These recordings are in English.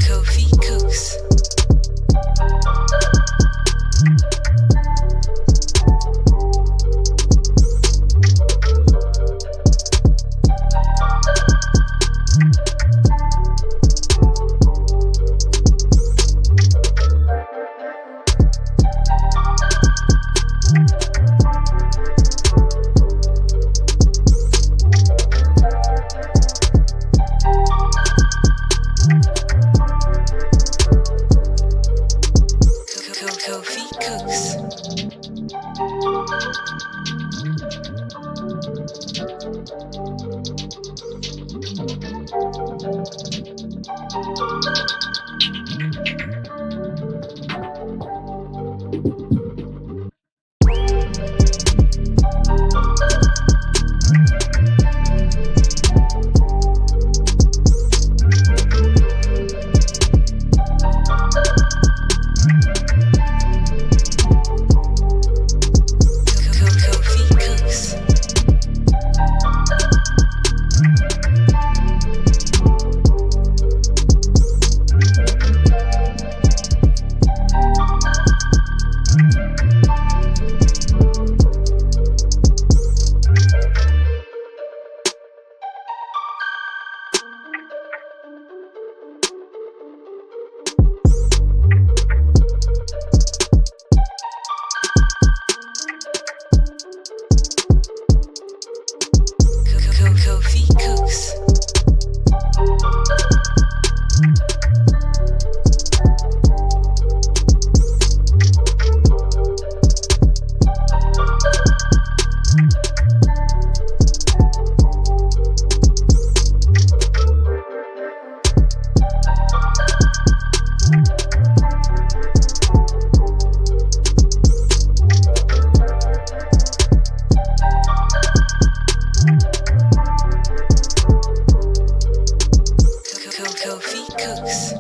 Kofi Cooks. Kofi Cooks. Kofi Cooks. Kofi Cooks. Kofi Cooks. Kofi Cooks.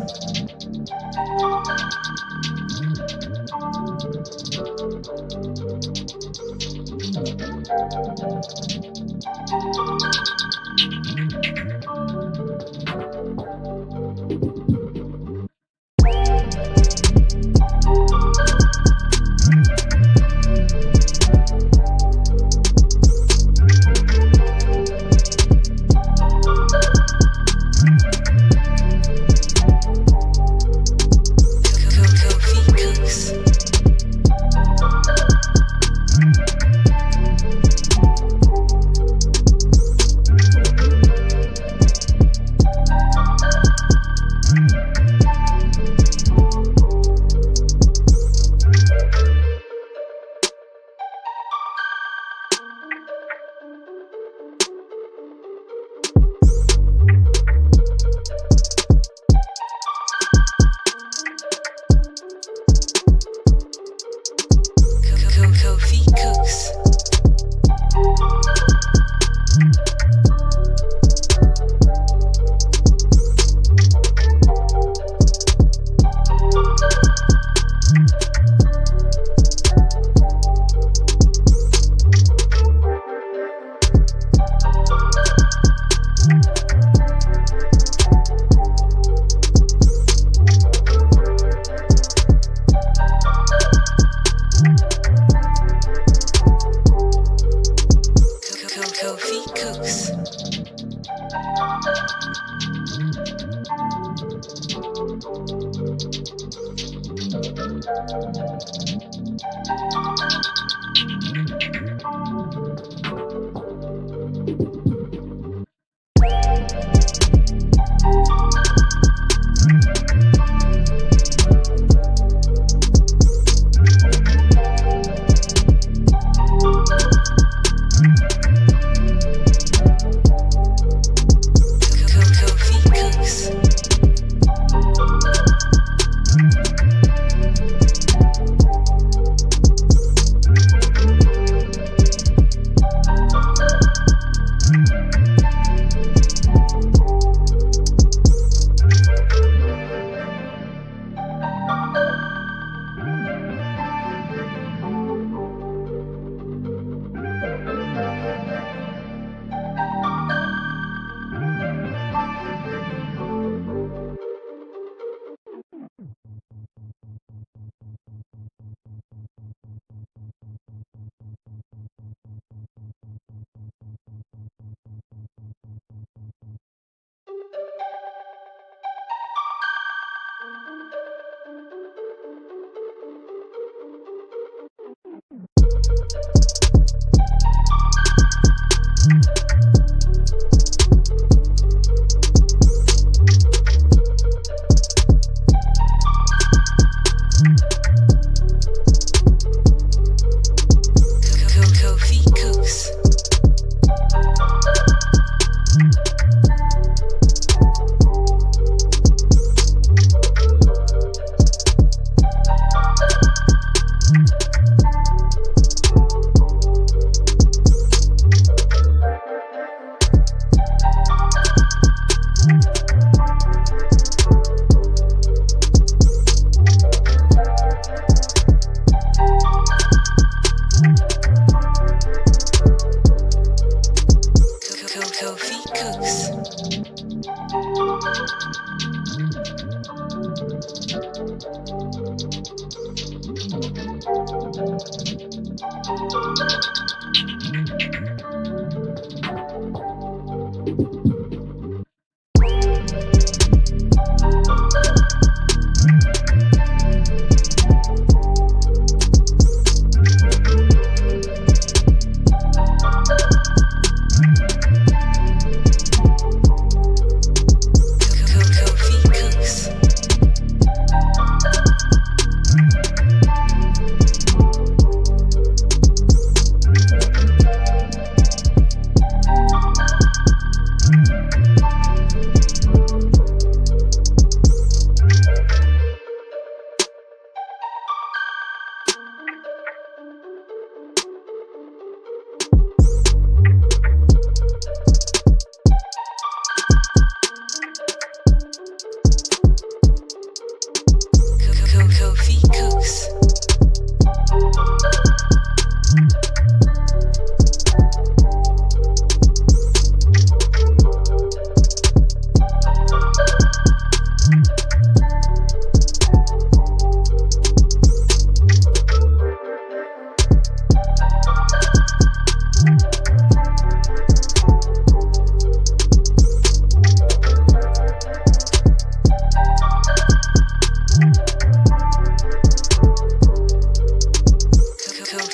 Kofi Cooks. Kofi Cooks. Kofi Cooks. Kofi Cooks. Kofi Cooks.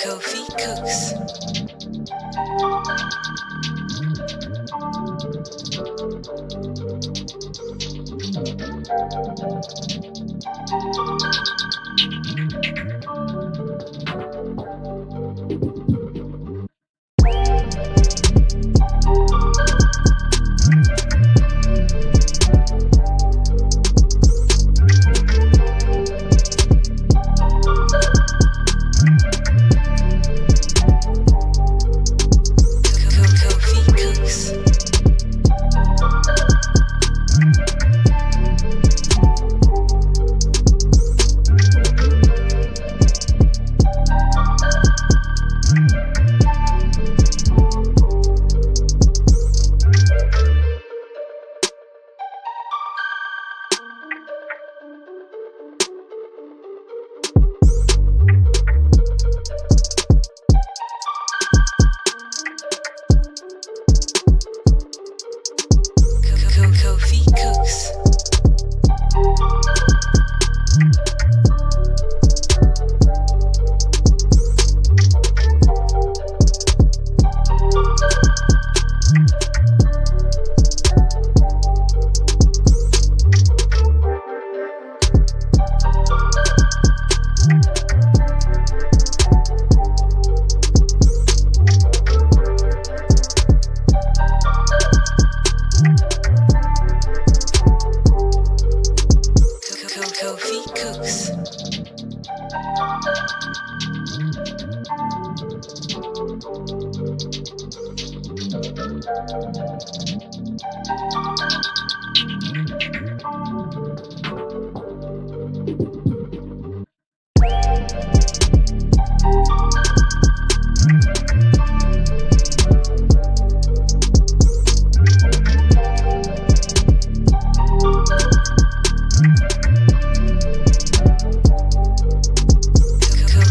Kofi Cooks. Kofi Cooks. Kofi Cooks. Kofi Cooks. Kofi Cooks.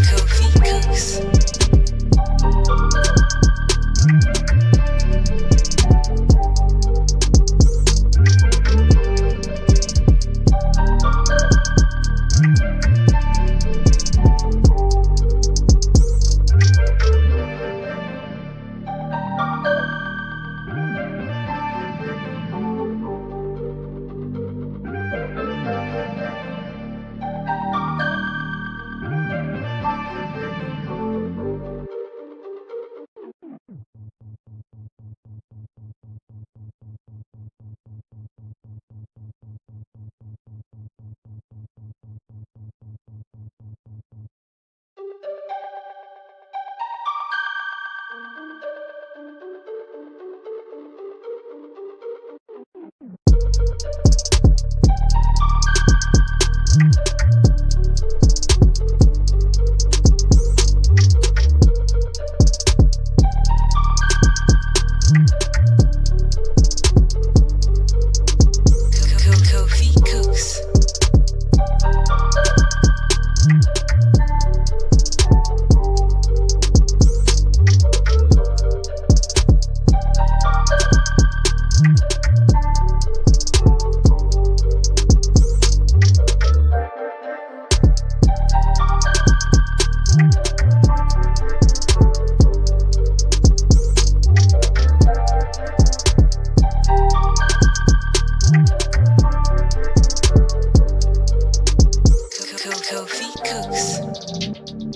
Kofi Cooks. Kofi Cooks.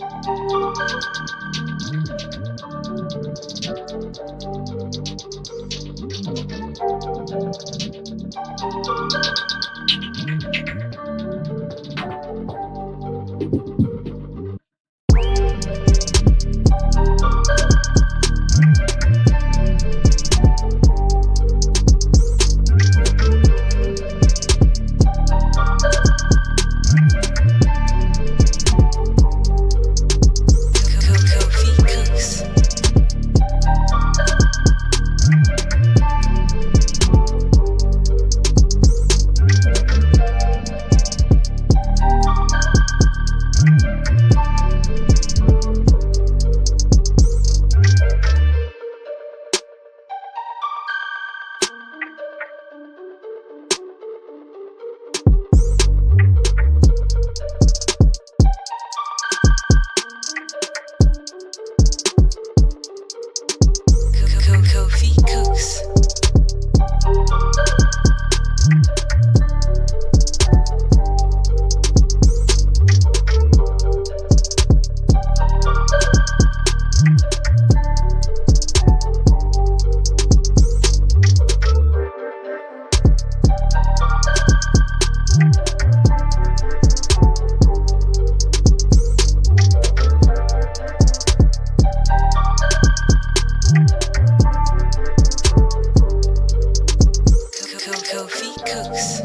Kofi Cooks. Kofi Cooks.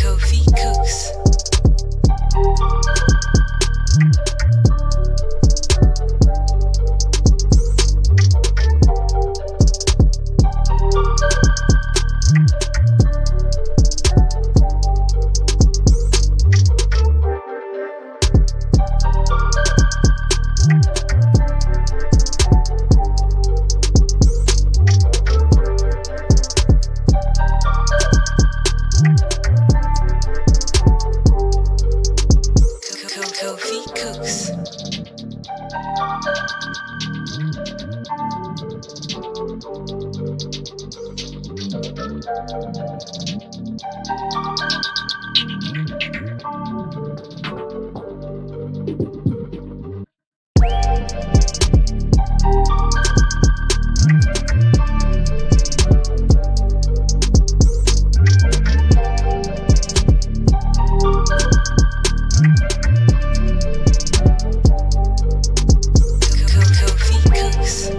Kofi Cooks. Kofi Cooks. Kofi Cooks. Kofi Cooks.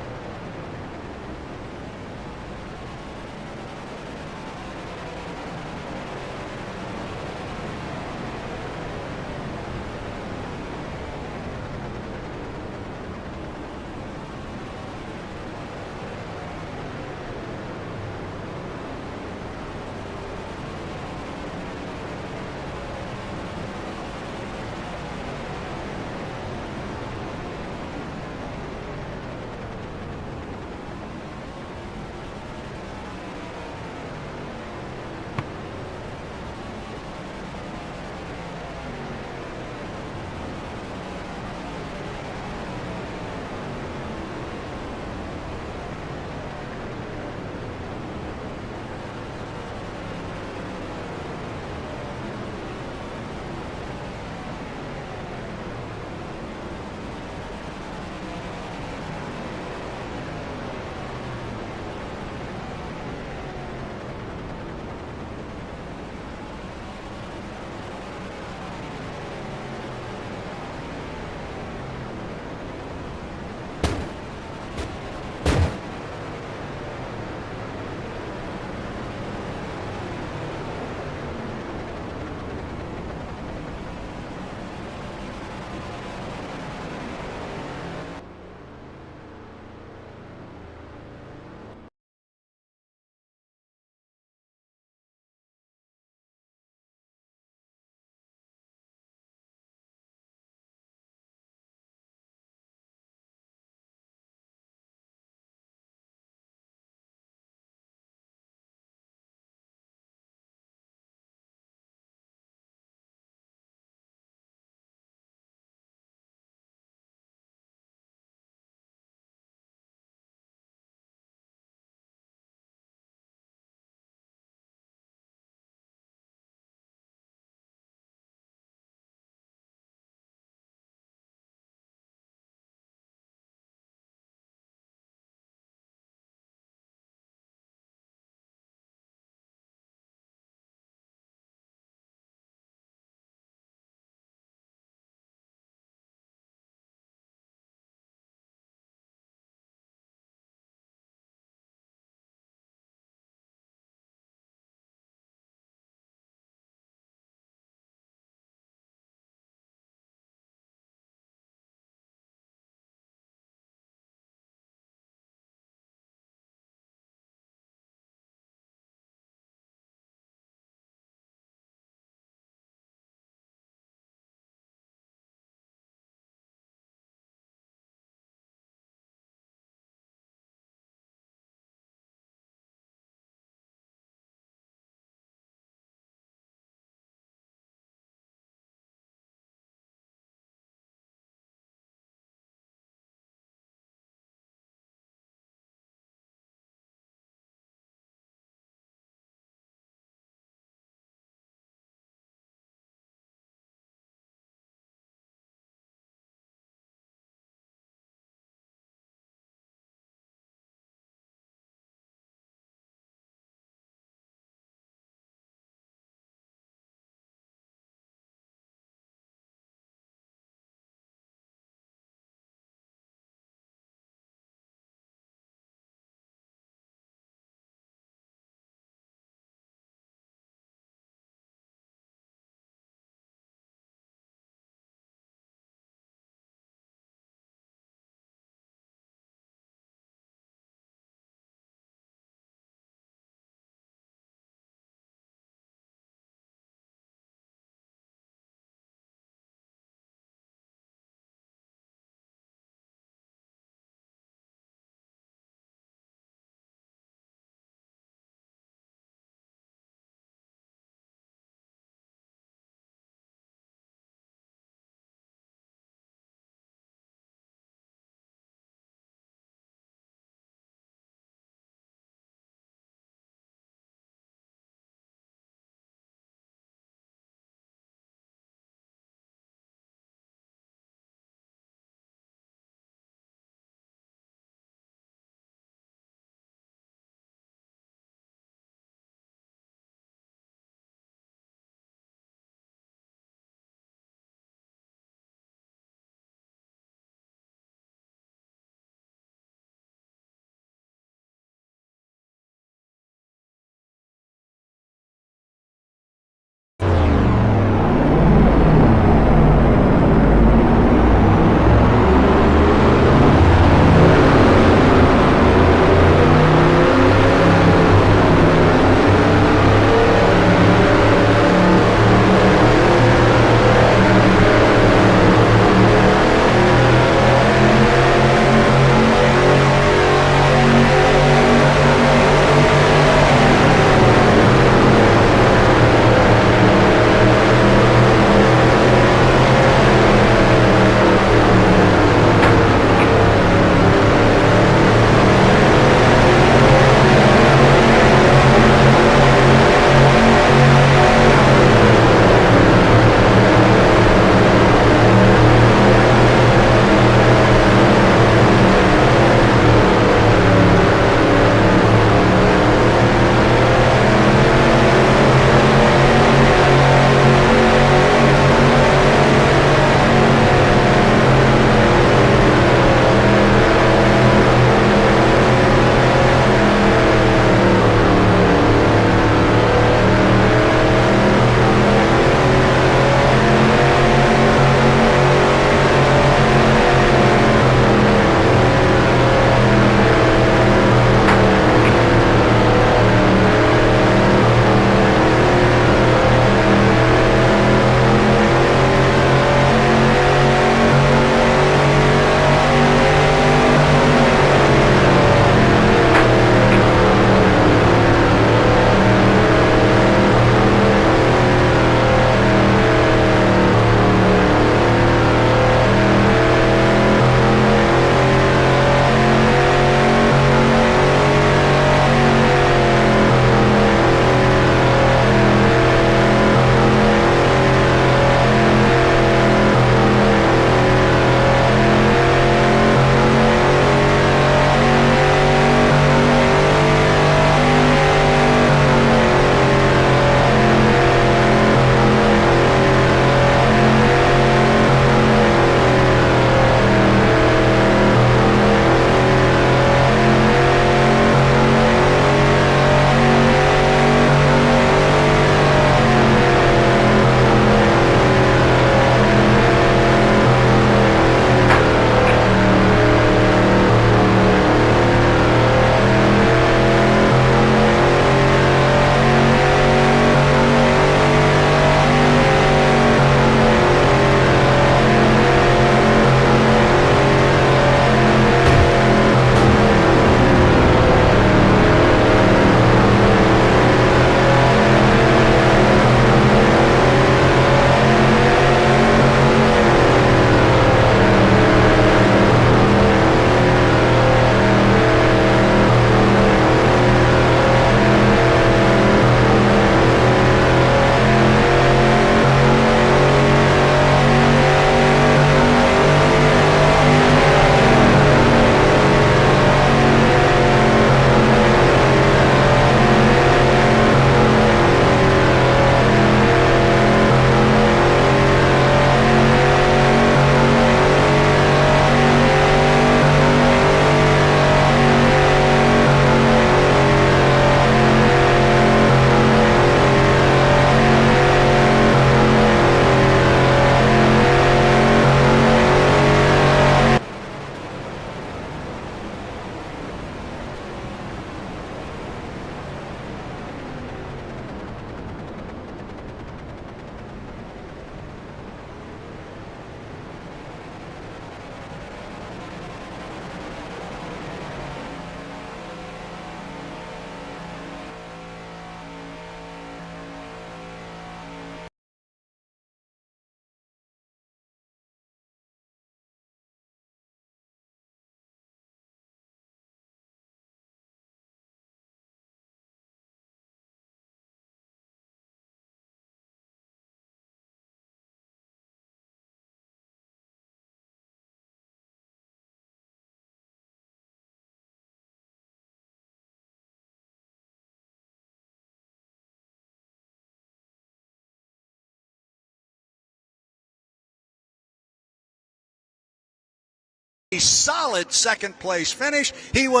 A solid second place finish. He was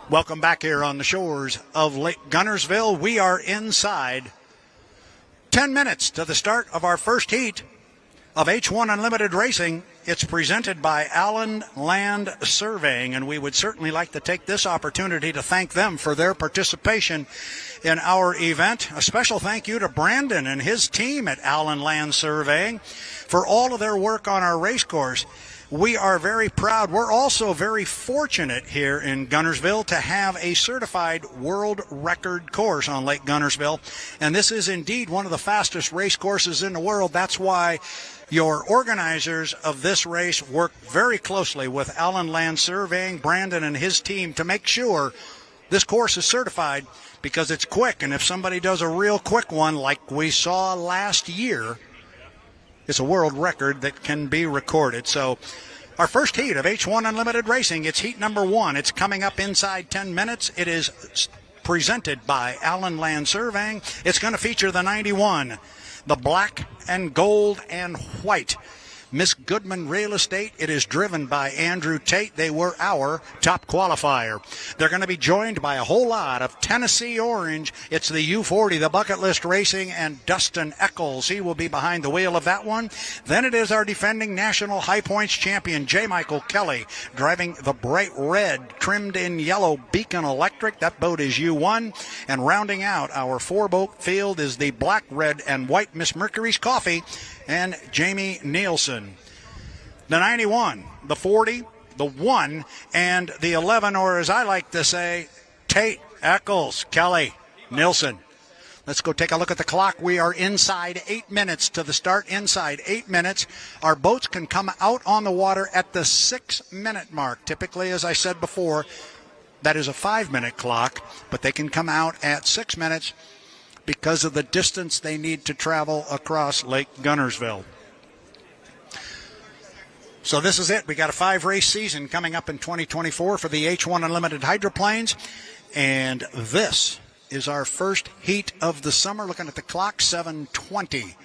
Welcome back here on the shores of Lake Guntersville. We are inside 10 minutes to the start of our first heat of H1 Unlimited Racing. It's presented by Allen Land Surveying, and we would certainly like to take this opportunity to thank them for their participation in our event. A special thank you to Brandon and his team at Allen Land Surveying for all of their work on our race course. We are very proud. We're also very fortunate here in Guntersville to have a certified world record course on Lake Guntersville. And this is indeed one of the fastest race courses in the world. That's why your organizers of this race work very closely with Allen Land Surveying, Brandon and his team, to make sure this course is certified, because it's quick. And if somebody does a real quick one like we saw last year, it's a world record that can be recorded. So our first heat of H1 Unlimited Racing, it's heat number 1. It's coming up inside 10 minutes. It is presented by Allen Land Surveying. It's going to feature the 91, the black and gold and white Miss Goodman Real Estate. It is driven by Andrew Tate. They were our top qualifier. They're going to be joined by a whole lot of Tennessee Orange. It's the U40, the Bucket List Racing, and Dustin Eccles. He will be behind the wheel of that one. Then it is our defending national high points champion, J. Michael Kelly, driving the bright red, trimmed in yellow Beacon Electric. That boat is U1. And rounding out our 4-boat field is the black, red, and white Miss Mercury's Coffee and Jamie Nielsen. The 91, the 40, the 1, and the 11, or as I like to say, Tate, Eccles, Kelly, Nielsen. Let's go take a look at the clock. We are inside 8 minutes to the start. Inside 8 minutes. Our boats can come out on the water at the 6-minute mark. Typically, as I said before, that is a 5-minute clock, but they can come out at 6 minutes because of the distance they need to travel across Lake Guntersville. So this is it. We got a 5-race season coming up in 2024 for the H1 Unlimited Hydroplanes. And this is our first heat of the summer. Looking at the clock, 7:20.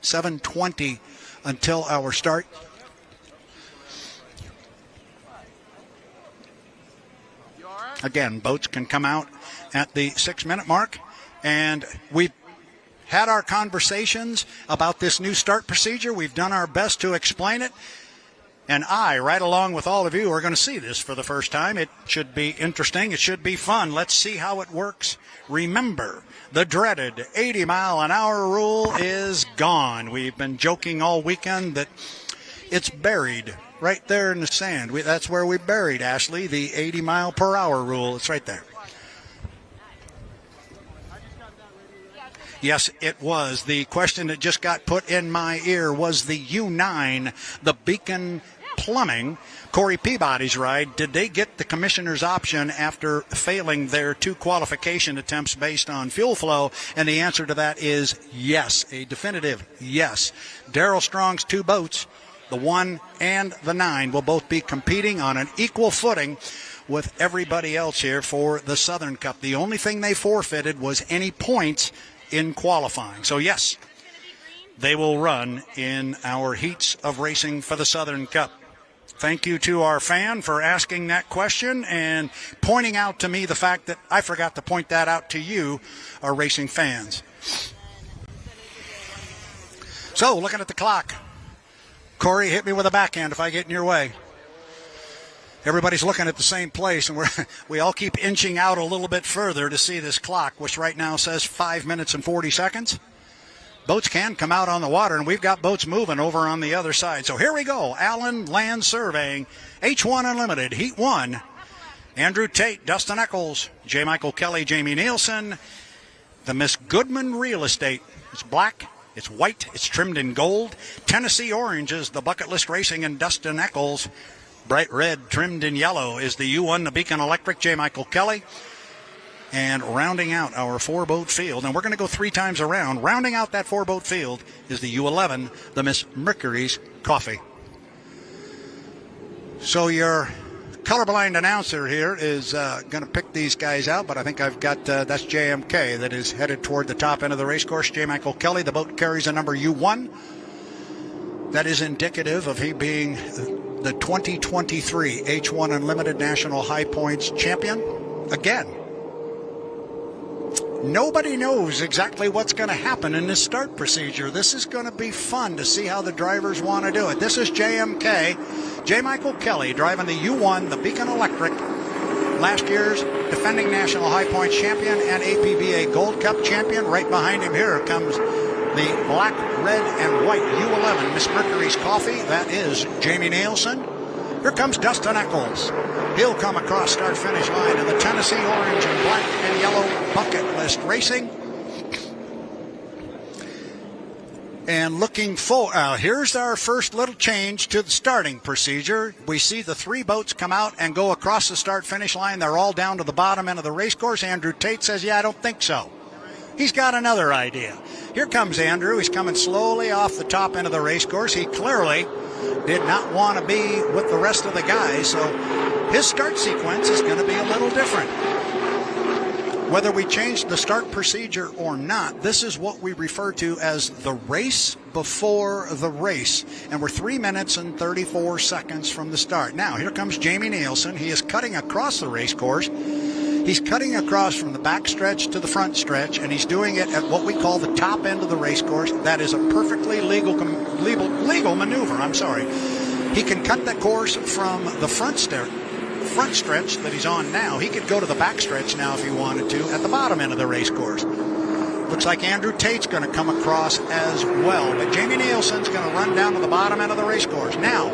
7:20 until our start. Again, boats can come out at the 6-minute mark. And we've had our conversations about this new start procedure. We've done our best to explain it. And I, right along with all of you, are going to see this for the first time. It should be interesting. It should be fun. Let's see how it works. Remember, the dreaded 80-mile-an-hour rule is gone. We've been joking all weekend that it's buried right there in the sand. That's where we buried, Ashley, the 80-mile-per-hour rule. It's right there. Yes, it was. The question that just got put in my ear was the U9, the Beacon Plumbing, Corey Peabody's ride. Did they get the commissioner's option after failing their 2 qualification attempts based on fuel flow? And the answer to that is yes, a definitive yes. Darrell Strong's 2 boats, the 1 and the 9, will both be competing on an equal footing with everybody else here for the Southern Cup. The only thing they forfeited was any points in qualifying. So yes, they will run in our heats of racing for the Southern Cup. Thank you to our fan for asking that question and pointing out to me the fact that I forgot to point that out to you, our racing fans. So looking at the clock, Corey, hit me with a backhand if I get in your way. Everybody's looking at the same place, and we all keep inching out a little bit further to see this clock, which right now says 5 minutes and 40 seconds. Boats can come out on the water, and we've got boats moving over on the other side. So here we go. Allen Land Surveying, H1 Unlimited, Heat 1. Andrew Tate, Dustin Eccles, J. Michael Kelly, Jamie Nielsen. The Miss Goodman Real Estate. It's black, it's white, it's trimmed in gold. Tennessee Orange is the Bucket List Racing and Dustin Eccles. Bright red trimmed in yellow is the U1, the Beacon Electric, J. Michael Kelly. And rounding out our four-boat field, and we're going to go 3 times around, rounding out that four-boat field is the U11, the Miss Mercury's Coffee. So your colorblind announcer here is going to pick these guys out, but I think I've got, that's JMK that is headed toward the top end of the race course. J. Michael Kelly, the boat carries a number U1. That is indicative of he being the 2023 H1 Unlimited National High Points champion. Again, nobody knows exactly what's going to happen in this start procedure. This is going to be fun to see how the drivers want to do it. This is JMK, J. Michael Kelly, driving the U1, the Beacon Electric, last year's defending National High Points champion and APBA Gold Cup champion. Right behind him here comes the black, red, and white U11 Miss Mercury's Coffee. That is Jamie Nielsen. Here comes Dustin Eccles. He'll come across start-finish line in the Tennessee Orange and Black and Yellow Bucket List Racing. And looking forward, here's our first little change to the starting procedure. We see the 3 boats come out and go across the start-finish line. They're all down to the bottom end of the race course. Andrew Tate says, yeah, I don't think so. He's got another idea. Here comes Andrew. He's coming slowly off the top end of the race course. He clearly did not want to be with the rest of the guys, so his start sequence is going to be a little different. Whether we change the start procedure or not, this is what we refer to as the race before the race, and we're 3 minutes and 34 seconds from the start. Now, here comes Jamie Nielsen. He is cutting across the race course. He's cutting across from the back stretch to the front stretch, and he's doing it at what we call the top end of the race course. That is a perfectly legal maneuver. He can cut that course from the front stretch that he's on now. He could go to the back stretch now if he wanted to at the bottom end of the race course. Looks like Andrew Tate's going to come across as well, but Jamie Nielsen's going to run down to the bottom end of the race course. Now,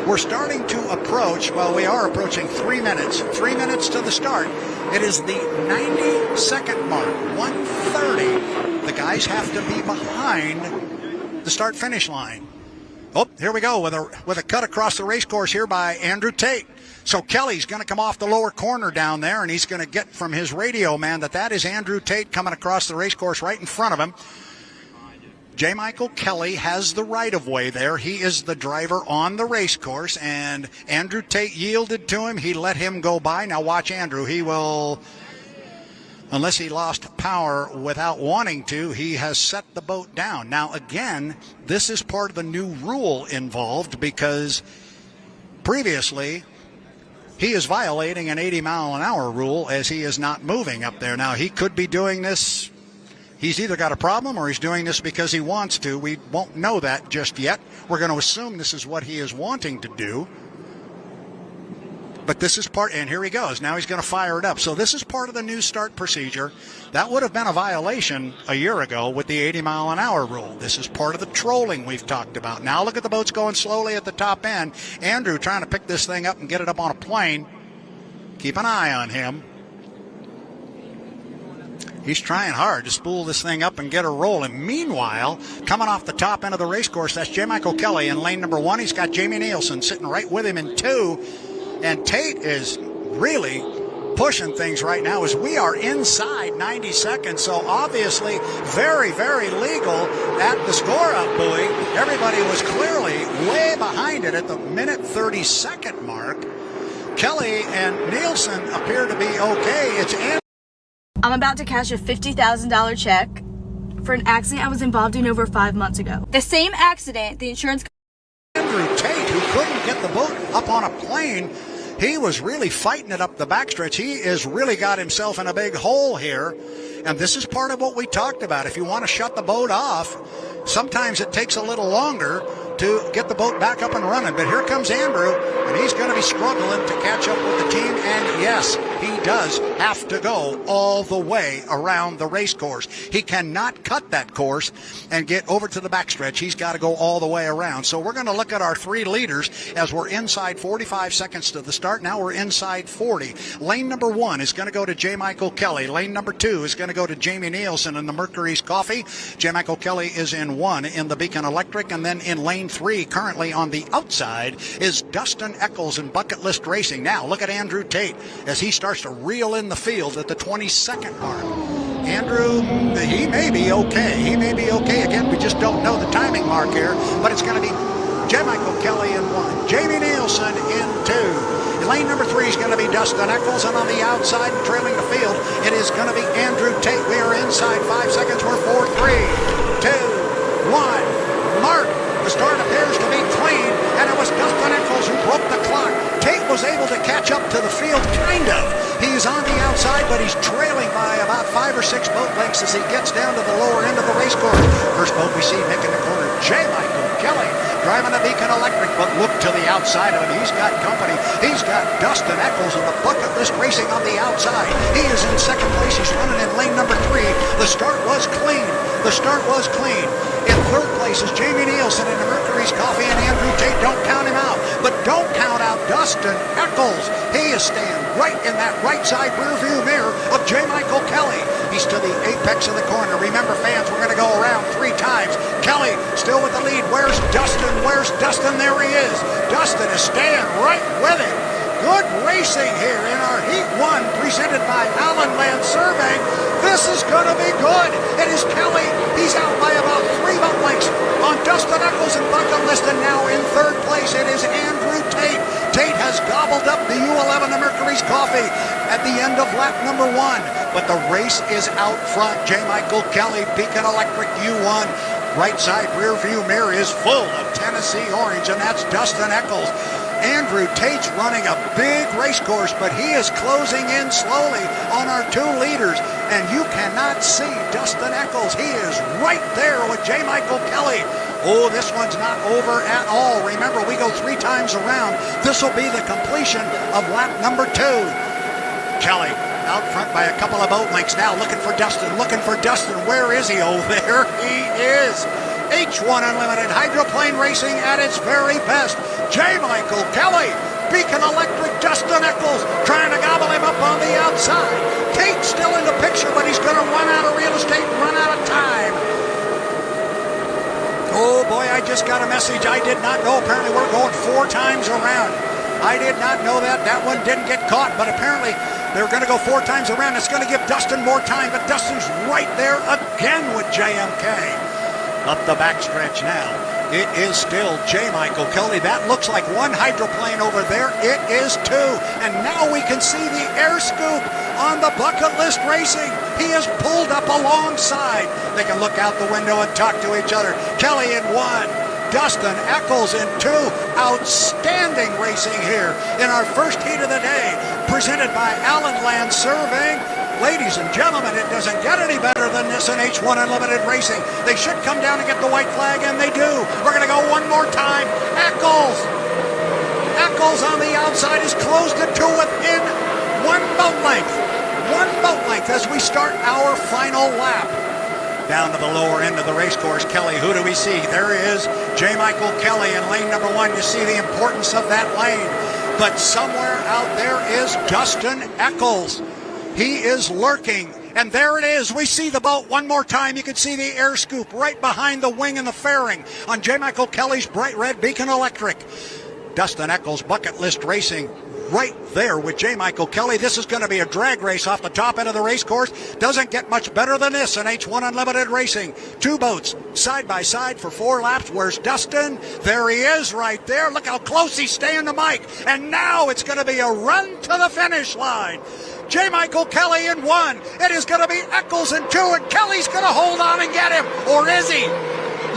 we're starting to approach, well, we are approaching 3 minutes. 3 minutes to the start. It is the 90-second mark, 1:30. The guys have to be behind the start-finish line. Oh, here we go with a cut across the race course here by Andrew Tate. So Kelly's going to come off the lower corner down there, and he's going to get from his radio man that is Andrew Tate coming across the race course right in front of him. J. Michael Kelly has the right-of-way there. He is the driver on the race course, and Andrew Tate yielded to him. He let him go by. Now watch Andrew. He will, unless he lost power without wanting to, he has set the boat down. Now, again, this is part of the new rule involved because previously he is violating an 80-mile-an-hour rule as he is not moving up there. Now, he could be doing this. He's either got a problem or he's doing this because he wants to. We won't know that just yet. We're going to assume this is what he is wanting to do. But this is part, and here he goes. Now he's going to fire it up. So this is part of the new start procedure. That would have been a violation a year ago with the 80-mile-an-hour rule. This is part of the trolling we've talked about. Now look at the boats going slowly at the top end. Andrew trying to pick this thing up and get it up on a plane. Keep an eye on him. He's trying hard to spool this thing up and get her rolling. Meanwhile, coming off the top end of the race course, that's J. Michael Kelly in lane number 1. He's got Jamie Nielsen sitting right with him in 2. And Tate is really pushing things right now as we are inside 90 seconds. So obviously very, very legal at the score-up buoy. Everybody was clearly way behind it at the minute 30-second mark. Kelly and Nielsen appear to be okay. It's I'm about to cash a $50,000 check for an accident I was involved in over 5 months ago. The same accident, the insurance... Andrew Tate, who couldn't get the boat up on a plane, he was really fighting it up the backstretch. He has really got himself in a big hole here. And this is part of what we talked about. If you want to shut the boat off, sometimes it takes a little longer to get the boat back up and running. But here comes Andrew, and he's going to be struggling to catch up with the team. And yes, he does have to go all the way around the race course. He cannot cut that course and get over to the backstretch. He's got to go all the way around. So we're going to look at our three leaders as we're inside 45 seconds to the start. Now we're inside 40. Lane number 1 is going to go to J. Michael Kelly. Lane number 2 is going to go to Jamie Nielsen in the Mercury's Coffee. J. Michael Kelly is in 1 in the Beacon Electric. And then in lane 3, currently on the outside, is Dustin Eccles in Bucket List Racing. Now look at Andrew Tate as he starts to reel in the field at the 22nd mark. Andrew, he may be okay. He may be okay. Again, we just don't know the timing mark here, but it's going to be J. Michael Kelly in 1, Jamie Nielsen in 2. Lane number 3 is going to be Dustin Eccles, and on the outside and trailing the field, it is going to be Andrew Tate. We are inside 5 seconds. We're 4, 3, 2, 1. Mark. The start appears to be clean, and it was Dustin Eccles who broke the clock. Tate was able to catch up to the field, kind of. He's on the outside, but he's trailing by about 5 or 6 boat lengths as he gets down to the lower end of the race course. First boat we see Nick in the corner, J. Michael Kelly, driving a Beacon Electric, but look to the outside of him. He's got company. He's got Dustin Eccles in the Bucket List Racing on the outside. He is in second place. He's running in lane number 3. The start was clean. The start was clean. In third place is Jamie Nielsen in the Mercury's Coffee, and Andrew Tate. Don't count him out, but don't count out Dustin Eccles. He is staying right in that right side rear view mirror of J. Michael Kelly. He's to the apex of the corner. Remember, fans, we're going to go around 3 times. Kelly still with the lead. Where's Dustin? Where's Dustin? There he is. Dustin is staying right with him. Good racing here in our Heat 1 presented by Allen Land Surveying. This is going to be good. It is Kelly. He's out by about 3 boat lengths on Dustin Eccles and Bucket List, and now in third place it is Andrew Tate. Tate has gobbled up the U11 of Mercury's Coffee at the end of lap number 1, but the race is out front. J. Michael Kelly, Beacon Electric U1. Right side rear view mirror is full of Tennessee orange, and that's Dustin Eccles. Andrew Tate's running a big race course, but he is closing in slowly on our 2 leaders, and you cannot see Dustin Eccles. He is right there with J. Michael Kelly. Oh, this one's not over at all. Remember, we go 3 times around. This will be the completion of lap number 2. Kelly out front by a couple of boat lengths now, looking for Dustin, Where is he? Oh, there he is. H1 Unlimited Hydroplane Racing at its very best. J. Michael Kelly, Beacon Electric, Dustin Eccles trying to gobble him up on the outside. Tate's still in the picture, but he's going to run out of real estate and run out of time. Oh boy, I just got a message I did not know. Apparently we're going 4 times around. I did not know that. That one didn't get caught, but apparently they're going to go 4 times around. It's going to give Dustin more time, but Dustin's right there again with JMK. Up the backstretch now. It is still J. Michael Kelly. That looks like 1 hydroplane over there. It is 2. And now we can see the air scoop on the Bucket List Racing. He is pulled up alongside. They can look out the window and talk to each other. Kelly in 1. Dustin Eccles in 2. Outstanding racing here in our first heat of the day. Presented by Allen Land Surveying. Ladies and gentlemen, it doesn't get any better than this in H1 Unlimited Racing. They should come down and get the white flag, and they do. We're going to go one more time. Eccles on the outside is closed to 2 within 1 boat length. 1 boat length as we start our final lap. Down to the lower end of the race course, Kelly, who do we see? There is J. Michael Kelly in lane number 1. You see the importance of that lane. But somewhere out there is Dustin Eccles. He is lurking, and there it is. We see the boat one more time. You can see the air scoop right behind the wing and the fairing on J. Michael Kelly's bright red Beacon Electric. Dustin Eccles, Bucket List Racing, right there with J. Michael Kelly. This is going to be a drag race off the top end of the race course. Doesn't get much better than this in H1 Unlimited Racing. 2 boats side by side for 4 laps. Where's Dustin? There he is right there. Look how close he's staying to Mike. And now it's going to be a run to the finish line. J. Michael Kelly in 1. It is going to be Eccles in 2, and Kelly's going to hold on and get him. Or is he?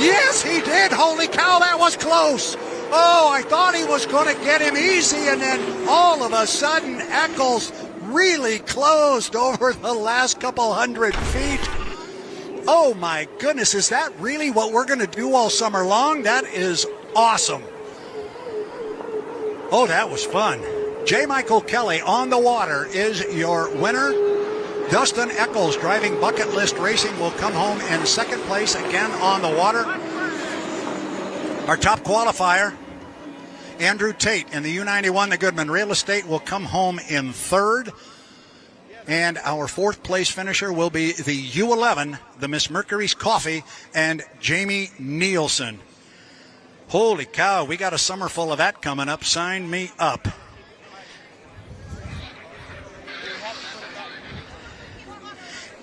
Yes, he did. Holy cow, that was close. Oh, I thought he was going to get him easy, and then all of a sudden, Eccles really closed over the last couple 100 feet. Oh my goodness, is that really what we're going to do all summer long? That is awesome. Oh, that was fun. J. Michael Kelly on the water is your winner. Dustin Eccles, driving Bucket List Racing, will come home in second place again on the water. Our top qualifier, Andrew Tate in the U91, the Goodman Real Estate, will come home in third. And our fourth place finisher will be the U11, the Miss Mercury's Coffee, and Jamie Nielsen. Holy cow, we got a summer full of that coming up. Sign me up.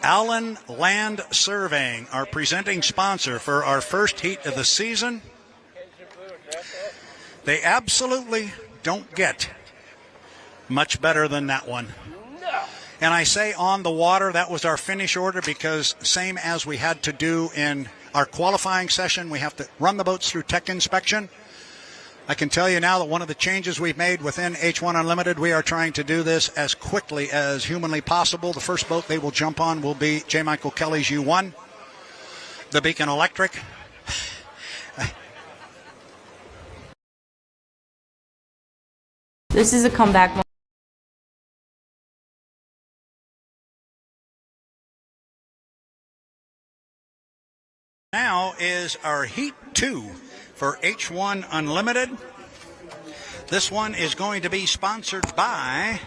Allen Land Surveying, our presenting sponsor for our first heat of the season. They absolutely don't get much better than that one. And I say on the water, that was our finish order because same as we had to do in our qualifying session, we have to run the boats through tech inspection. I can tell you now that one of the changes we've made within H1 Unlimited, we are trying to do this as quickly as humanly possible. The first boat they will jump on will be J. Michael Kelly's U1, the Beacon Electric. This is a comeback moment. Now is our Heat 2 for H1 Unlimited. This one is going to be sponsored by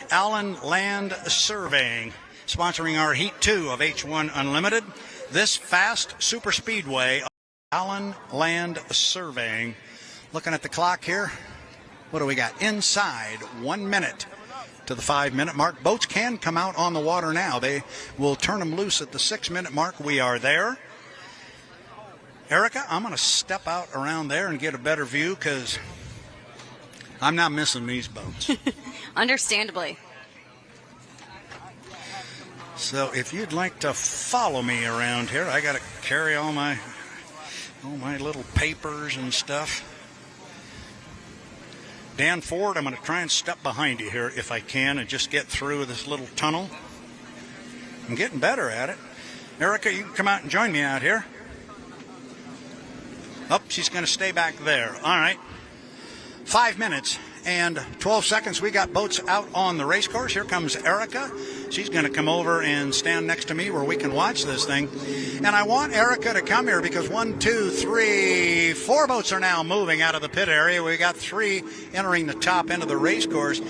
Allen Land Surveying, sponsoring our Heat 2 of H1 Unlimited. This fast super speedway, Allen Land Surveying. Looking at the clock here, what do we got? Inside 1 minute to the 5 minute mark. Boats can come out on the water now. They will turn them loose at the 6 minute mark. We are there. Erica, I'm going to step out around there and get a better view because I'm not missing these boats. Understandably. So if you'd like to follow me around here, I got to carry all my little papers and stuff. Dan Ford, I'm going to try and step behind you here if I can and just get through this little tunnel. I'm getting better at it. Erica, you can come out and join me out here. Oh, she's going to stay back there. All right. 5 minutes and 12 seconds. We got boats out on the race course. Here comes Erica. She's going to come over and stand next to me where we can watch this thing. And I want Erica to come here because 1, 2, 3, 4 boats are now moving out of the pit area. We got 3 entering the top end of the race course.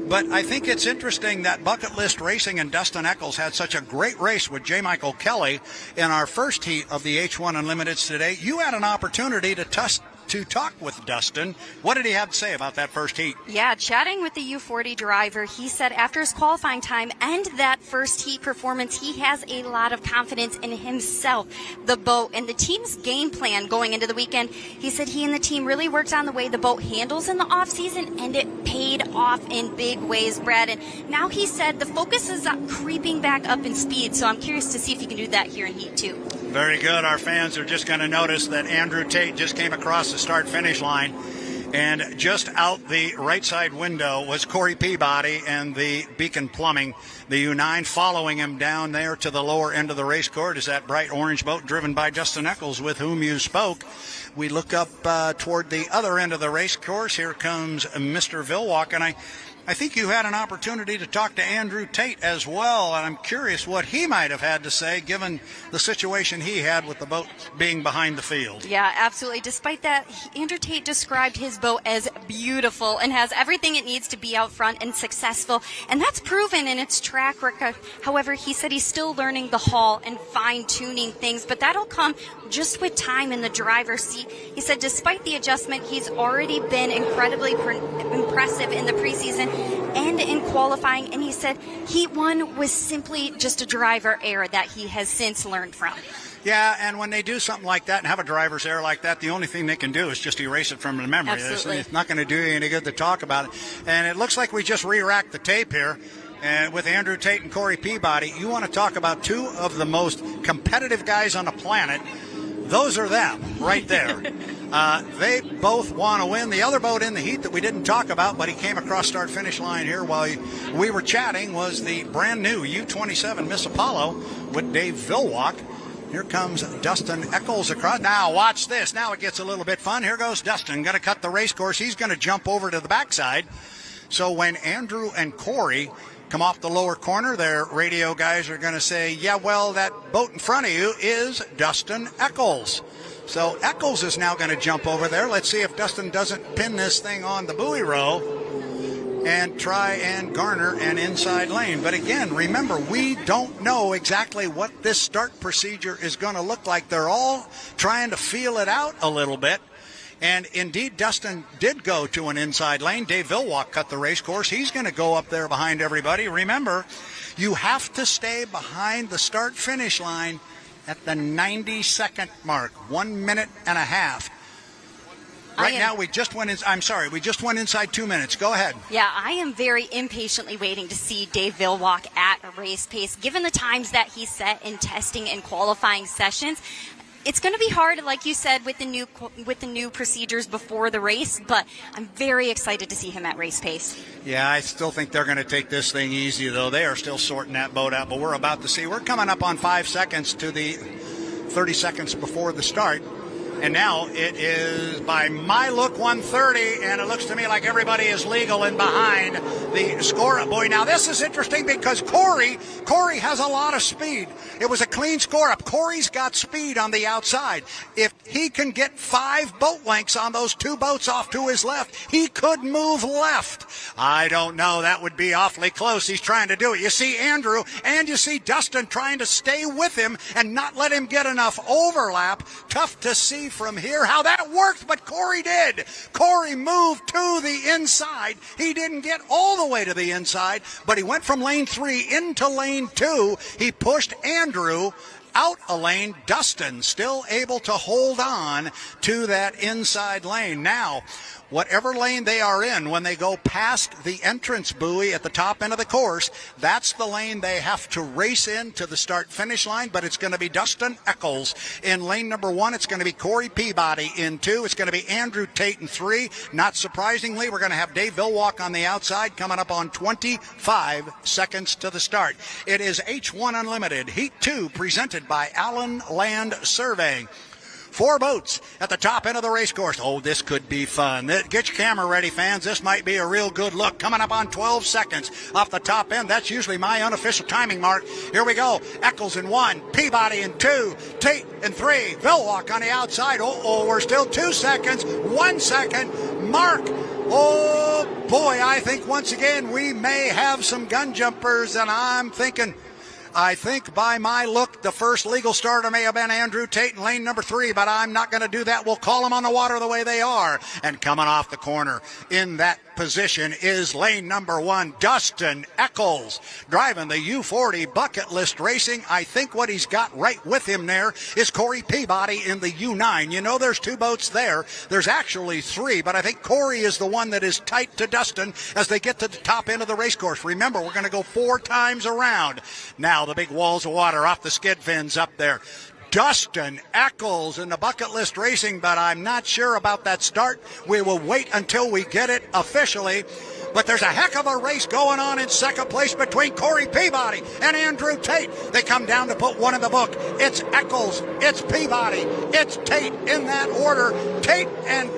But I think it's interesting that Bucket List Racing and Dustin Eccles had such a great race with J. Michael Kelly in our first heat of the H1 Unlimiteds today. You had an opportunity to talk with Dustin. What did he have to say about that first heat? Yeah, chatting with the U40 driver, he said after his qualifying time and that first heat performance, he has a lot of confidence in himself, the boat, and the team's game plan going into the weekend. He said he and the team really worked on the way the boat handles in the off-season, and it paid off in big ways, Brad. And now he said the focus is creeping back up in speed, so I'm curious to see if he can do that here in Heat 2. Very good. Our fans are just going to notice that Andrew Tate just came across the start-finish line, and just out the right side window was Corey Peabody and the Beacon Plumbing, the U9, following him down there to the lower end of the race course is that bright orange boat driven by Dustin Eccles, with whom you spoke. We look up toward the other end of the race course. Here comes Mr. Vilwalk, and I think you had an opportunity to talk to Andrew Tate as well, and I'm curious what he might have had to say given the situation he had with the boat being behind the field. Yeah, absolutely. Despite that, Andrew Tate described his boat as beautiful and has everything it needs to be out front and successful, and that's proven in its track record. However, he said he's still learning the hull and fine-tuning things, but that'll come just with time in the driver's seat. He said despite the adjustment, he's already been incredibly impressive in the preseason and in qualifying, and he said Heat 1 was simply just a driver error that he has since learned from. Yeah, and when they do something like that and have a driver's error like that, the only thing they can do is just erase it from the memory. Absolutely. It's not going to do you any good to talk about it. And it looks like we just re-racked the tape here. And with Andrew Tate and Corey Peabody, you want to talk about two of the most competitive guys on the planet. Those are them right there. They both want to win. The other boat in the heat that we didn't talk about, but he came across start-finish line here while we were chatting, was the brand new U-27 Miss Apollo with Dave Vilwalk. Here comes Dustin Eccles across. Now watch this. Now it gets a little bit fun. Here goes Dustin. Going to cut the race course. He's going to jump over to the backside. So when Andrew and Corey come off the lower corner, their radio guys are going to say, yeah, well, that boat in front of you is Dustin Eccles. So Eccles is now going to jump over there. Let's see if Dustin doesn't pin this thing on the buoy row and try and garner an inside lane. But again, remember, we don't know exactly what this start procedure is going to look like. They're all trying to feel it out a little bit. And indeed, Dustin did go to an inside lane. Dave Villwalk cut the race course. He's going to go up there behind everybody. Remember, you have to stay behind the start-finish line at the 90-second mark, 1 minute and a half. Right now, we just went inside 2 minutes. Go ahead. Yeah, I am very impatiently waiting to see Dave Villwalk at a race pace. Given the times that he set in testing and qualifying sessions, it's going to be hard, like you said, with the new procedures before the race, but I'm very excited to see him at race pace. Yeah, I still think they're going to take this thing easy, though. They are still sorting that boat out, but we're about to see. We're coming up on 5 seconds to the 30 seconds before the start. And now it is, by my look, 130, and it looks to me like everybody is legal and behind the score up buoy. Now, this is interesting because Corey has a lot of speed. It was a clean score up. Corey's got speed on the outside. If he can get 5 boat lengths on those 2 boats off to his left, he could move left. I don't know. That would be awfully close. He's trying to do it. You see Andrew and you see Dustin trying to stay with him and not let him get enough overlap. Tough to see from here how that worked, but Corey did. Corey moved to the inside. He didn't get all the way to the inside, but he went from lane 3 into lane 2. He pushed Andrew out a lane. Dustin still able to hold on to that inside lane. Now, whatever lane they are in, when they go past the entrance buoy at the top end of the course, that's the lane they have to race in to the start-finish line, but it's going to be Dustin Eccles in lane number 1. It's going to be Corey Peabody in 2. It's going to be Andrew Tate in 3. Not surprisingly, we're going to have Dave Villwalk on the outside coming up on 25 seconds to the start. It is H1 Unlimited, Heat 2, presented by Allen Land Surveying. 4 boats at the top end of the race course. Oh, this could be fun. Get your camera ready, fans. This might be a real good look. Coming up on 12 seconds off the top end. That's usually my unofficial timing mark. Here we go. Eccles in 1, Peabody in 2, Tate in 3, Villwalk on the outside. We're still 2 seconds, 1 second. Mark. Oh, boy, I think once again we may have some gun jumpers, and I think by my look, the first legal starter may have been Andrew Tate in lane number 3, but I'm not going to do that. We'll call them on the water the way they are. And coming off the corner in that position is lane number 1, Dustin Eccles, driving the U40 Bucket List Racing. I think what he's got right with him there is Corey Peabody in the U9. You know, there's 2 boats there. There's actually 3, but I think Corey is the one that is tight to Dustin as they get to the top end of the race course. Remember, we're going to go 4 times around. Now the big walls of water off the skid fins up there. Dustin Eccles in the Bucket List Racing, but I'm not sure about that start. We will wait until we get it officially. But there's a heck of a race going on in second place between Corey Peabody and Andrew Tate. They come down to put one in the book. It's Eccles, it's Peabody, it's Tate in that order. Tate and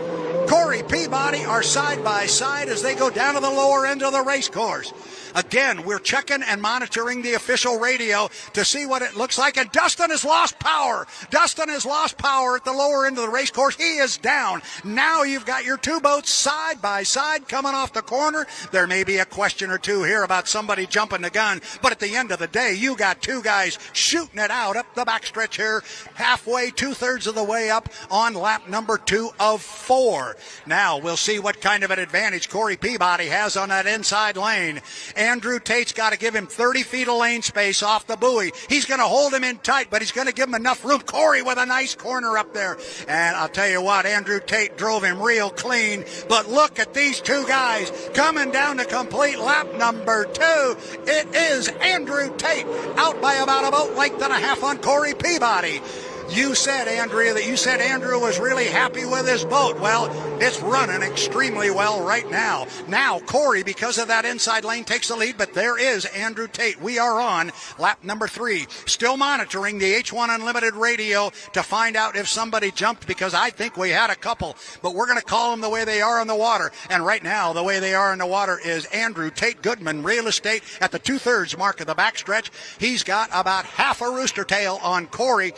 Corey Peabody are side by side as they go down to the lower end of the race course. Again, we're checking and monitoring the official radio to see what it looks like. And Dustin has lost power. Dustin has lost power at the lower end of the race course. He is down. Now you've got your 2 boats side by side coming off the corner. There may be a question or 2 here about somebody jumping the gun. But at the end of the day, you got 2 guys shooting it out up the backstretch here, halfway, 2/3 of the way up on lap number 2 of 4. Now we'll see what kind of an advantage Corey Peabody has on that inside lane. Andrew Tate's got to give him 30 feet of lane space off the buoy. He's going to hold him in tight, but he's going to give him enough room. Corey with a nice corner up there. And I'll tell you what, Andrew Tate drove him real clean. But look at these 2 guys coming down to complete lap number 2. It is Andrew Tate out by about a boat length and a half on Corey Peabody. You said, Andrea, that you said Andrew was really happy with his boat. Well, it's running extremely well right now. Now, Corey, because of that inside lane, takes the lead, but there is Andrew Tate. We are on lap number 3. Still monitoring the H1 Unlimited radio to find out if somebody jumped, because I think we had a couple, but we're going to call them the way they are in the water. And right now, the way they are in the water is Andrew Tate Goodman Real Estate at the 2/3 mark of the backstretch. He's got about half a rooster tail on Corey.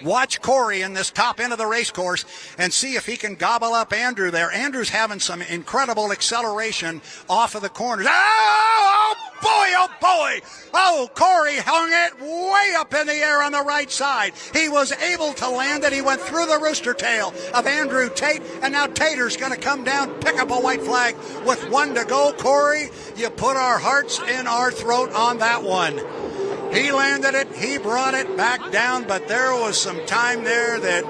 Watch Corey in this top end of the race course and see if he can gobble up Andrew there. Andrew's having some incredible acceleration off of the corners. Oh boy, oh boy. Oh, Corey hung it way up in the air on the right side. He was able to land it. He went through the rooster tail of Andrew Tate, and now Tater's going to come down, pick up a white flag with 1 to go. Corey, you put our hearts in our throat on that one. He landed it, he brought it back down, but there was some time there that,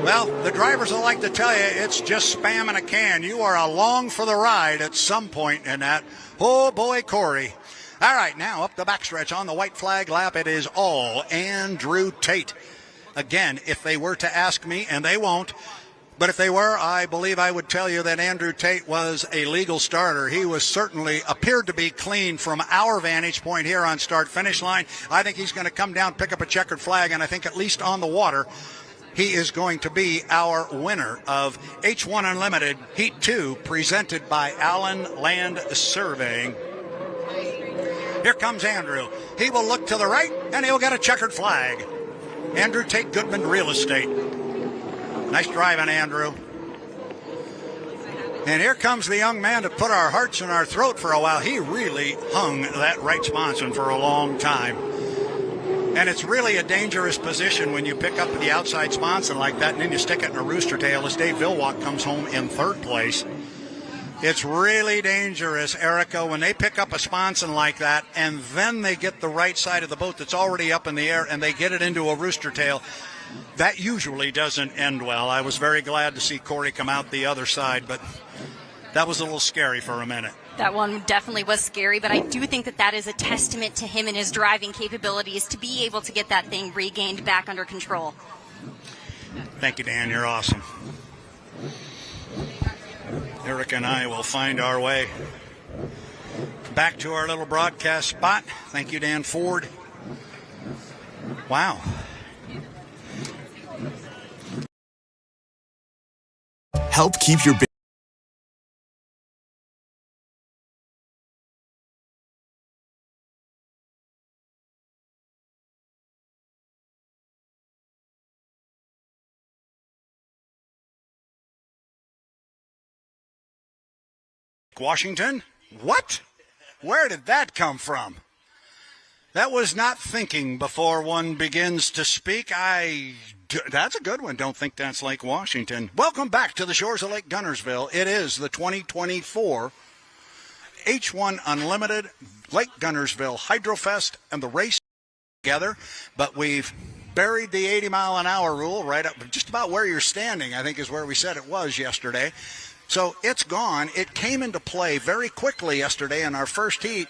well, the drivers will like to tell you it's just spamming a can. You are along for the ride at some point in that. Oh, boy, Corey. All right, now up the backstretch on the white flag lap, it is all Andrew Tate. Again, if they were to ask me, and they won't, but if they were, I believe I would tell you that Andrew Tate was a legal starter. He was certainly appeared to be clean from our vantage point here on start-finish line. I think he's going to come down, pick up a checkered flag, and I think at least on the water, he is going to be our winner of H1 Unlimited Heat 2, presented by Allen Land Surveying. Here comes Andrew. He will look to the right, and he'll get a checkered flag. Andrew Tate Goodman Real Estate. Nice driving, Andrew. And here comes the young man that put our hearts in our throat for a while. He really hung that right sponson for a long time. And it's really a dangerous position when you pick up the outside sponson like that and then you stick it in a rooster tail as Dave Villwalk comes home in 3rd place. It's really dangerous, Erica, when they pick up a sponson like that and then they get the right side of the boat that's already up in the air and they get it into a rooster tail. That usually doesn't end well. I was very glad to see Corey come out the other side, but that was a little scary for a minute. That one definitely was scary, but I do think that that is a testament to him and his driving capabilities to be able to get that thing regained back under control. Thank you, Dan. You're awesome. Erica and I will find our way back to our little broadcast spot. Thank you, Dan Ford. Wow. Help keep your Washington? What? Where did that come from? That was not thinking before one begins to speak. That's a good one. Don't think that's Lake Washington. Welcome back to the shores of Lake Guntersville. It is the 2024 H1 Unlimited Lake Guntersville Hydrofest, and the race together, but we've buried the 80-mile-an-hour rule right up just about where you're standing, I think is where we said it was yesterday. So it's gone. It came into play very quickly yesterday in our first heat.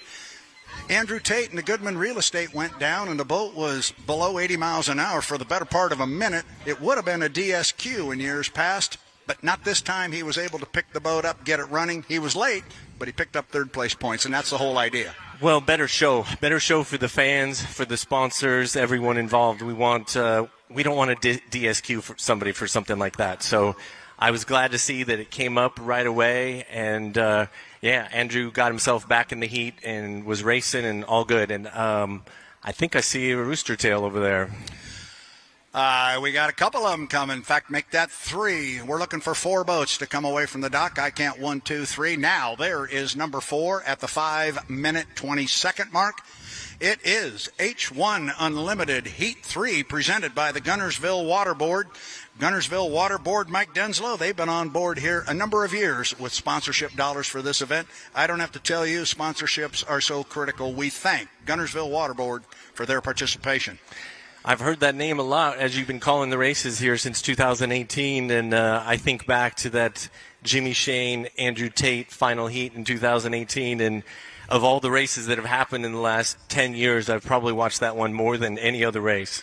Andrew Tate and the Goodman Real Estate went down, and the boat was below 80 miles an hour for the better part of a minute. It would have been a DSQ in years past, but not this time. He was able to pick the boat up, get it running. He was late, but he picked up third-place points, and that's the whole idea. Well, better show for the fans, for the sponsors, everyone involved. We don't want to DSQ for somebody for something like that. So I was glad to see that it came up right away, and Andrew got himself back in the heat and was racing and all good. And I think I see a rooster tail over there. We got a couple of them coming. In fact, make that 3. We're looking for 4 boats to come away from the dock. I count 1, 2, 3. Now there is number 4 at the 5-minute 20-second mark. It is H1 Unlimited Heat 3 presented by the Guntersville Water Board. Guntersville Water Board, Mike Denslow, they've been on board here a number of years with sponsorship dollars for this event. I don't have to tell you, sponsorships are so critical. We thank Guntersville Water Board for their participation. I've heard that name a lot as you've been calling the races here since 2018, and I think back to that Jimmy Shane, Andrew Tate final heat in 2018, and of all the races that have happened in the last 10 years, I've probably watched that one more than any other race.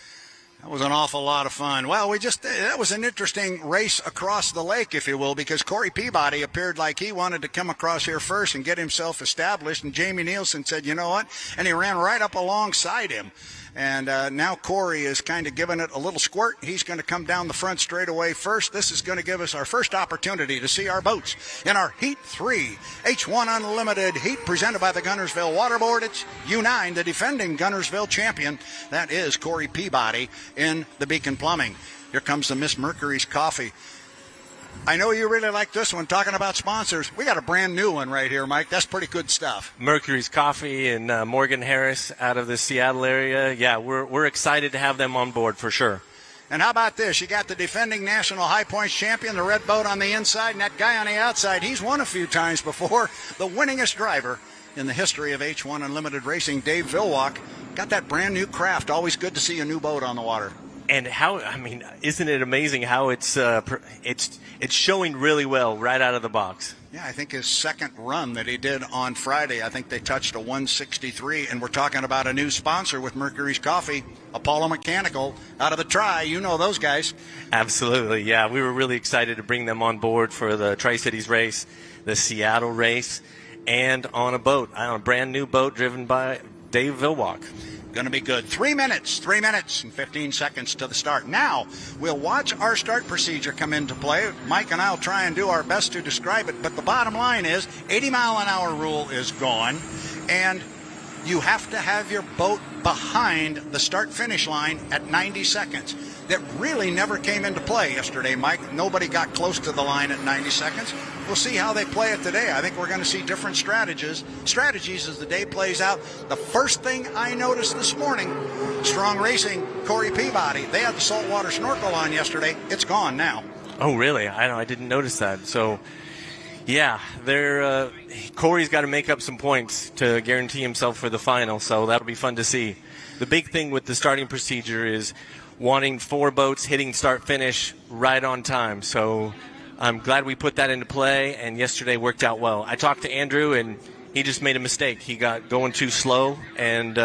That was an awful lot of fun. Well, that was an interesting race across the lake, if you will, because Corey Peabody appeared like he wanted to come across here first and get himself established, and Jamie Nielsen said, you know what? And he ran right up alongside him. And now Corey is kind of giving it a little squirt. He's going to come down the front straightaway first. This is going to give us our first opportunity to see our boats in our Heat 3 H1 Unlimited Heat presented by the Guntersville Waterboard. It's U9, the defending Guntersville champion. That is Corey Peabody in the Beacon Plumbing. Here comes the Miss Mercury's Coffee. I know you really like this one, talking about sponsors. We got a brand new one right here, Mike. That's pretty good stuff. Mercury's Coffee and Morgan Harris out of the Seattle area. Yeah, we're excited to have them on board for sure. And how about this? You got the defending national high points champion, the red boat on the inside, and that guy on the outside. He's won a few times before. The winningest driver in the history of H1 Unlimited Racing, Dave Vilwalk, got that brand new craft. Always good to see a new boat on the water. And isn't it amazing how it's showing really well right out of the box? Yeah, I think his second run that he did on Friday, I think they touched a 163, and we're talking about a new sponsor with Mercury's Coffee, Apollo Mechanical, out of the Tri. You know those guys. Absolutely, yeah. We were really excited to bring them on board for the Tri-Cities race, the Seattle race, and on a brand new boat driven by Dave Vilwalk. Going to be good. 3 minutes and 15 seconds to the start. Now, we'll watch our start procedure come into play. Mike and I will try and do our best to describe it, but the bottom line is 80-mile-an-hour rule is gone, and you have to have your boat behind the start-finish line at 90 seconds. That really never came into play yesterday, Mike. Nobody got close to the line at 90 seconds. We'll see how they play it today. I think we're going to see different strategies as the day plays out. The first thing I noticed this morning, Strong Racing, Corey Peabody, they had the saltwater snorkel on yesterday. It's gone now. Oh, really? I didn't notice that. So, yeah, Corey's got to make up some points to guarantee himself for the final, so that'll be fun to see. The big thing with the starting procedure is wanting 4 boats hitting start-finish right on time. So I'm glad we put that into play, and yesterday worked out well. I talked to Andrew, and he just made a mistake. He got going too slow and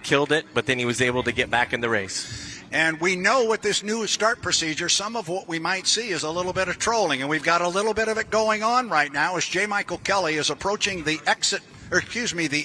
killed it, but then he was able to get back in the race. And we know with this new start procedure, some of what we might see is a little bit of trolling, and we've got a little bit of it going on right now as J. Michael Kelly is approaching the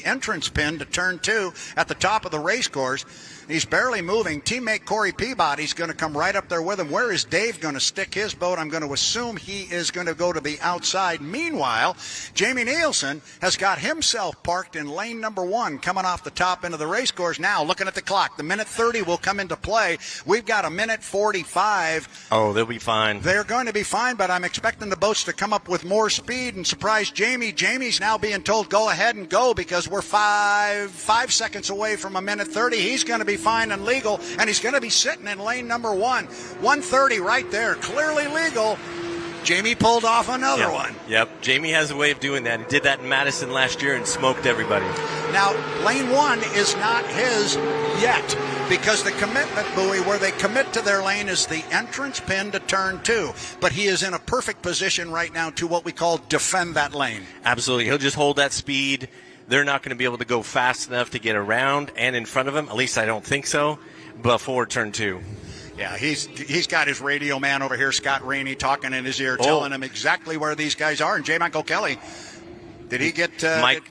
entrance pin to turn 2 at the top of the race course. He's barely moving. Teammate Corey Peabody's going to come right up there with him. Where is Dave going to stick his boat? I'm going to assume he is going to go to the outside. Meanwhile, Jamie Nielsen has got himself parked in lane number 1 coming off the top end of the race course. Now, looking at the clock, the minute 30 will come into play. We've got a minute 45. Oh, they'll be fine. They're going to be fine, but I'm expecting the boats to come up with more speed and surprise Jamie. Jamie's now being told go ahead and go because we're five seconds away from a minute 30. He's going to be fine and legal, and he's going to be sitting in lane number 1. 130 right there, clearly legal. Jamie pulled off another one. Yep, Jamie has a way of doing that. He did that in Madison last year and smoked everybody. Now, lane 1 is not his yet because the commitment buoy where they commit to their lane is the entrance pin to turn 2. But he is in a perfect position right now to what we call defend that lane. Absolutely. He'll just hold that speed. They're not going to be able to go fast enough to get around and in front of him. At least I don't think so, before turn 2. Yeah, he's got his radio man over here, Scott Rainey, talking in his ear, telling him exactly where these guys are. And J. Michael Kelly, did he get...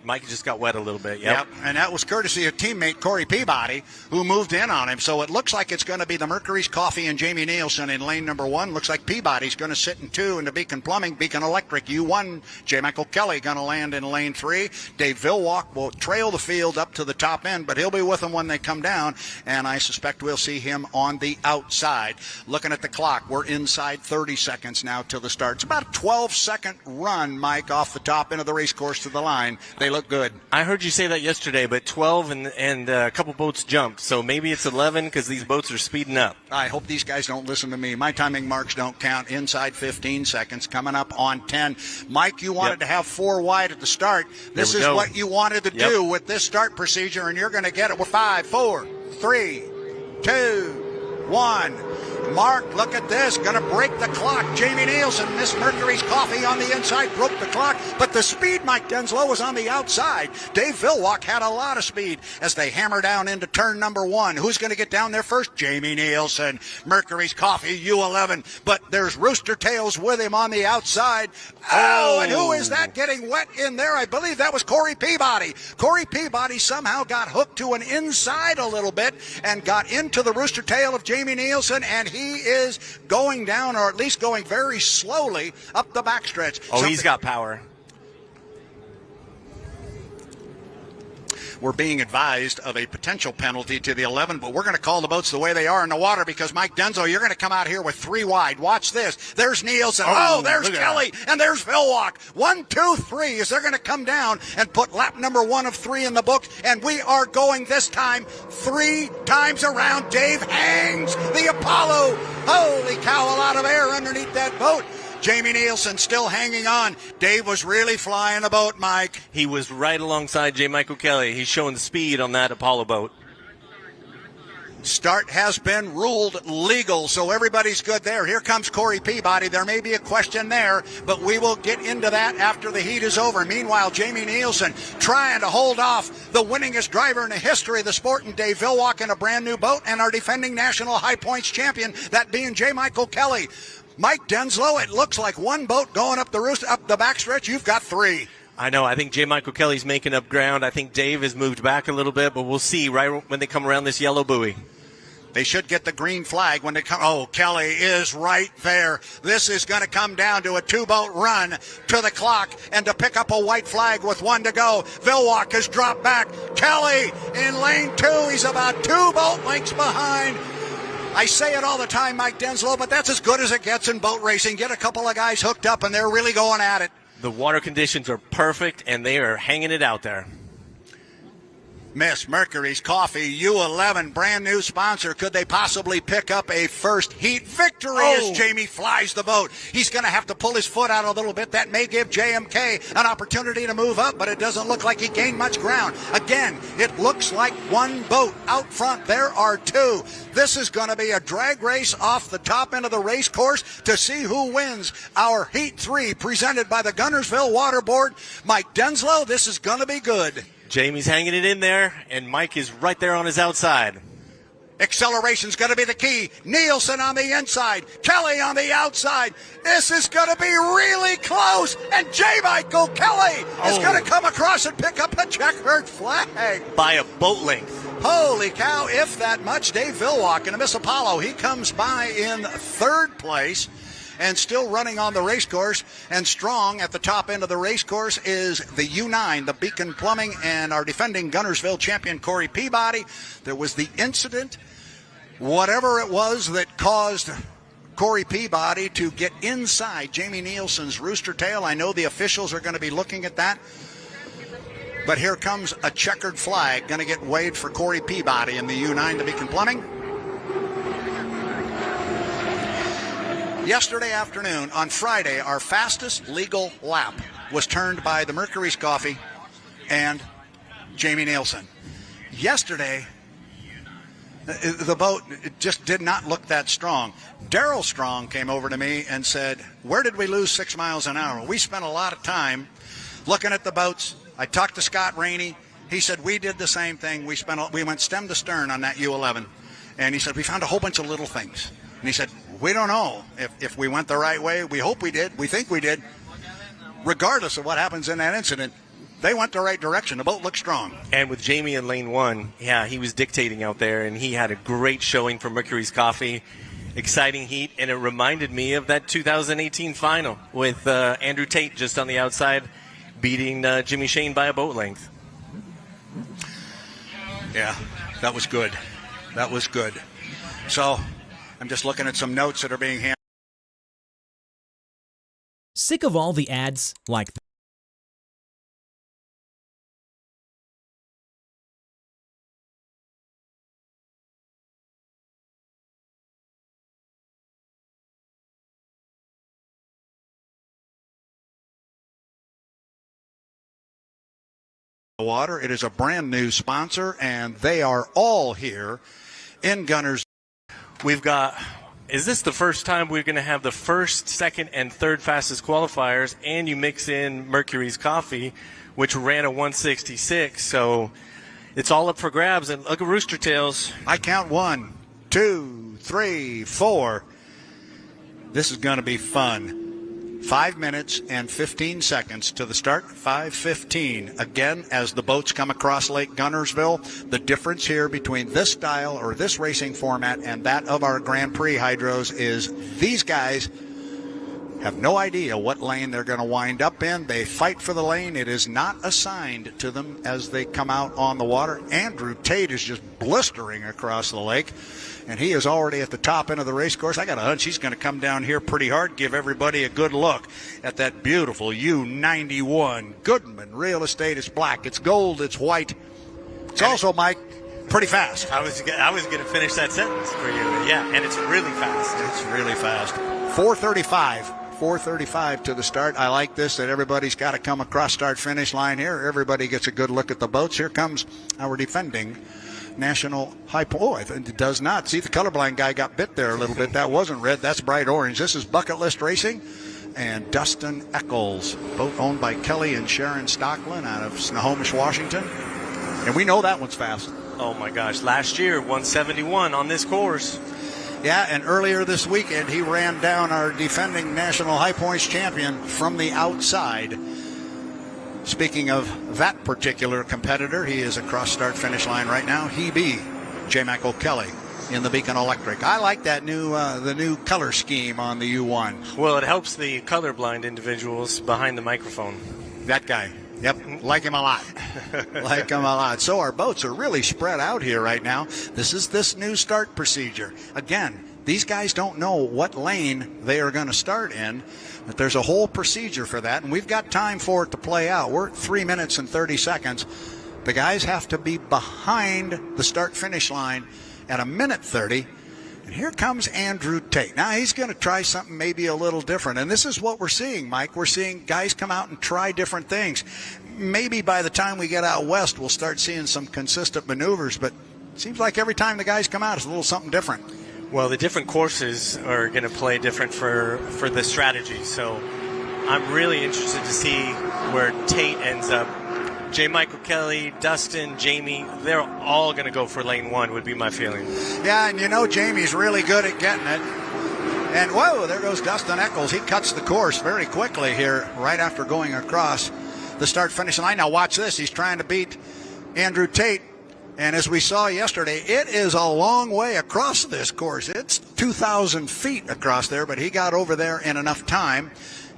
Mike just got wet a little bit, yep. And that was courtesy of teammate Corey Peabody, who moved in on him. So it looks like it's going to be the Mercury's Coffee and Jamie Nielsen in lane number 1. Looks like Peabody's going to sit in 2 in the Beacon Plumbing, Beacon Electric U1. J. Michael Kelly going to land in lane 3. Dave Vilwalk will trail the field up to the top end, but he'll be with them when they come down, and I suspect we'll see him on the outside. Looking at the clock, we're inside 30 seconds now till the start. It's about a 12-second run, Mike, off the top end of the race course to the line. They look good. I heard you say that yesterday, but 12 and a couple boats jumped, so maybe it's 11 because these boats are speeding up. I hope these guys don't listen to me. My timing marks don't count. Inside 15 seconds, coming up on 10. Mike, you wanted to have 4 wide at the start. This is what you wanted to do with this start procedure, and you're going to get it. We're 5, 4, 3, 2, 1. Mark, look at this. Going to break the clock. Jamie Nielsen, Miss Mercury's Coffee on the inside, broke the clock. But the speed, Mike Denslow, was on the outside. Dave Villwock had a lot of speed as they hammer down into turn number 1. Who's going to get down there first? Jamie Nielsen, Mercury's Coffee, U11. But there's Rooster Tails with him on the outside. Oh, and who is that getting wet in there? I believe that was Corey Peabody. Corey Peabody somehow got hooked to an inside a little bit and got into the rooster tail of Jamie Nielsen, and he is going down, or at least going very slowly up the backstretch. He's got power. We're being advised of a potential penalty to the 11, but we're going to call the boats the way they are in the water because, Mike Denslow, you're going to come out here with 3 wide. Watch this. There's Nielsen. There's Kelly. And there's Villwock. 1, 2, 3 as they're going to come down and put lap number 1 of 3 in the book. And we are going this time 3 times around. Dave hangs the Apollo. Holy cow, a lot of air underneath that boat. Jamie Nielsen still hanging on. Dave was really flying the boat, Mike. He was right alongside J. Michael Kelly. He's showing speed on that Apollo boat. Start has been ruled legal, so everybody's good there. Here comes Corey Peabody. There may be a question there, but we will get into that after the heat is over. Meanwhile, Jamie Nielsen trying to hold off the winningest driver in the history of the sport, and Dave Villwock in a brand new boat, and our defending national high points champion, that being J. Michael Kelly. Mike Denslow, it looks like one boat going up the backstretch. You've got 3. I know. I think J. Michael Kelly's making up ground. I think Dave has moved back a little bit, but we'll see right when they come around this yellow buoy. They should get the green flag when they come. Oh, Kelly is right there. This is going to come down to a 2-boat run to the clock and to pick up a white flag with 1 to go. Villwock has dropped back. Kelly in lane 2. He's about 2 boat lengths behind. I say it all the time, Mike Denslow, but that's as good as it gets in boat racing. Get a couple of guys hooked up, and they're really going at it. The water conditions are perfect, and they are hanging it out there. Miss Mercury's Coffee, U11, brand new sponsor. Could they possibly pick up a first heat victory as Jamie flies the boat? He's going to have to pull his foot out a little bit. That may give JMK an opportunity to move up, but it doesn't look like he gained much ground. Again, it looks like 1 boat out front. There are 2. This is going to be a drag race off the top end of the race course to see who wins our Heat 3 presented by the Guntersville Water Board. Mike Denslow, this is going to be good. Jamie's hanging it in there, and Mike is right there on his outside. Acceleration's going to be the key. Nielsen on the inside. Kelly on the outside. This is going to be really close. And J. Michael Kelly is going to come across and pick up a checkered flag. By a boat length. Holy cow, if that much. Dave Villwock in a Miss Apollo. He comes by in 3rd place. And still running on the race course and strong at the top end of the race course is the U9, the Beacon Plumbing, and our defending Guntersville champion, Corey Peabody. There was the incident, whatever it was that caused Corey Peabody to get inside Jamie Nielsen's rooster tail. I know the officials are going to be looking at that. But here comes a checkered flag going to get waved for Corey Peabody in the U9, the Beacon Plumbing. Yesterday afternoon, on Friday, our fastest legal lap was turned by the Mercury's Coffee and Jamie Nielsen. Yesterday, the boat just did not look that strong. Darrell Strong came over to me and said, where did we lose 6 miles an hour? We spent a lot of time looking at the boats. I talked to Scott Rainey. He said, we did the same thing. We went stem to stern on that U11. And he said, we found a whole bunch of little things. And he said, we don't know if we went the right way. We hope we did. We think we did. Regardless of what happens in that incident, they went the right direction. The boat looked strong. And with Jamie in lane 1, he was dictating out there, and he had a great showing for Mercury's Coffee. Exciting heat, and it reminded me of that 2018 final with Andrew Tate just on the outside beating Jimmy Shane by a boat length. Yeah, that was good. That was good. So I'm just looking at some notes that are being handed. Sick of all the ads like that? Water. It is a brand new sponsor, and they are all here in Gunners. We've got is this the first time we're going to have the first, second, and third fastest qualifiers, and you mix in Mercury's Coffee, which ran a 166, so it's all up for grabs. And look at Rooster Tails. I count 1, 2, 3, 4. This is going to be fun. 5 minutes and 15 seconds to the start. 5:15. Again, as the boats come across Lake Gunnersville, the difference here between this style or this racing format and that of our Grand Prix hydros is these guys have no idea what lane they're going to wind up in. They fight for the lane. It is not assigned to them as they come out on the water. Andrew Tate is just blistering across the lake, and he is already at the top end of the race course. I got a hunch he's going to come down here pretty hard, give everybody a good look at that beautiful U91. Goodman Real Estate. It's black, it's gold, it's white. It's also, Mike, pretty fast. I was going to finish that sentence for you. Yeah, and it's really fast. It's really fast. 4:35 to the start. I like this, that everybody's got to come across start-finish line here. Everybody gets a good look at the boats. Here comes our defending national high point. Oh, I think it does not. See, the colorblind guy got bit there a little bit. That wasn't red. That's bright orange. This is Bucket List Racing and Dustin Eccles, boat owned by Kelly and Sharon Stocklin out of Snohomish, Washington. And we know that one's fast. Oh, my gosh. Last year, 171 on this course. Yeah, and earlier this weekend, he ran down our defending national high points champion from the outside. Speaking of that particular competitor, he is across start-finish line right now. He be J. Michael Kelly in the Beacon Electric. I like that the new color scheme on the U1. Well, it helps the colorblind individuals behind the microphone. That guy. Yep, like him a lot. Like him a lot. So our boats are really spread out here right now. This is this new start procedure. Again, these guys don't know what lane they are going to start in, but there's a whole procedure for that, and we've got time for it to play out. We're at 3 minutes and 30 seconds. The guys have to be behind the start-finish line at 1:30. And here comes Andrew Tate. Now, he's going to try something maybe a little different. And this is what we're seeing, Mike. We're seeing guys come out and try different things. Maybe by the time we get out west, we'll start seeing some consistent maneuvers. But it seems like every time the guys come out, it's a little something different. Well, the different courses are going to play different for the strategy. So I'm really interested to see where Tate ends up. J. Michael Kelly, Dustin, Jamie, they're all going to go for lane 1 would be my feeling. Yeah, and you know Jamie's really good at getting it. And, whoa, there goes Dustin Eccles. He cuts the course very quickly here right after going across the start-finish line. Now watch this. He's trying to beat Andrew Tate. And as we saw yesterday, it is a long way across this course. It's 2,000 feet across there, but he got over there in enough time.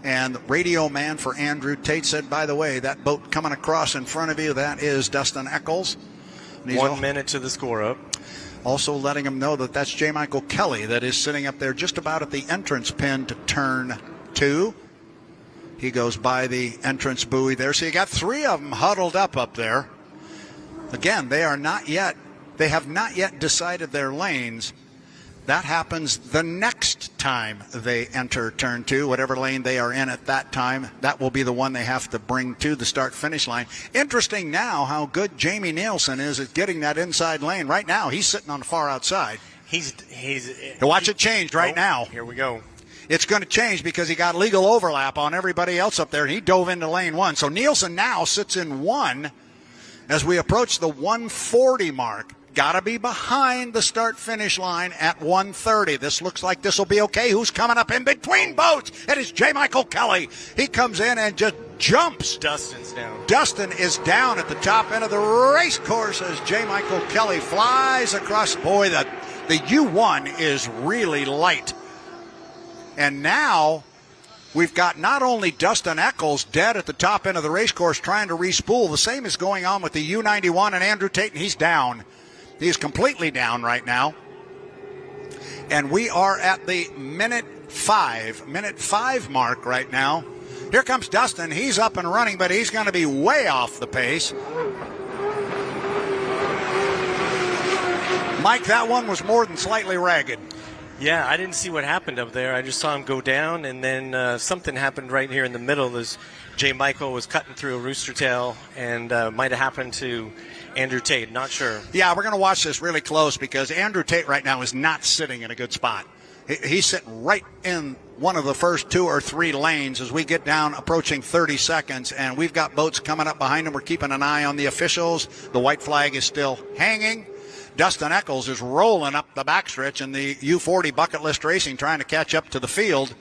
And the radio man for Andrew Tate said, by the way, that boat coming across in front of you, that is Dustin Eccles. 1 minute to the score up. Also letting him know that that's J. Michael Kelly that is sitting up there just about at the entrance pin to turn 2. He goes by the entrance buoy there. So you got 3 of them huddled up there. Again, they have not yet decided their lanes. That happens the next time they enter turn 2, whatever lane they are in at that time. That will be the one they have to bring to the start-finish line. Interesting now how good Jamie Nielsen is at getting that inside lane. Right now, he's sitting on the far outside. Watch it change right now. Here we go. It's going to change because he got legal overlap on everybody else up there, and he dove into lane 1. So Nielsen now sits in 1 as we approach the 140 mark. Got to be behind the start-finish line at 1:30. This looks like this will be okay. Who's coming up in between boats? It is J. Michael Kelly. He comes in and just jumps. Dustin's down. Dustin is down at the top end of the race course as J. Michael Kelly flies across. Boy, the U1 is really light. And now we've got not only Dustin Eccles dead at the top end of the race course trying to re-spool. The same is going on with the U91 and Andrew Tate, and he's down. He's completely down right now. And we are at the minute 5 mark right now. Here comes Dustin. He's up and running, but he's going to be way off the pace. Mike, that one was more than slightly ragged. Yeah, I didn't see what happened up there. I just saw him go down, and then something happened right here in the middle as J. Michael was cutting through a rooster tail, and might have happened to Andrew Tate. Not sure. Yeah, we're going to watch this really close because Andrew Tate right now is not sitting in a good spot. He's sitting right in one of the first 2 or 3 lanes as we get down approaching 30 seconds, and we've got boats coming up behind him. We're keeping an eye on the officials. The white flag is still hanging. Dustin Eccles is rolling up the backstretch in the U40 Bucket List Racing, trying to catch up to the field.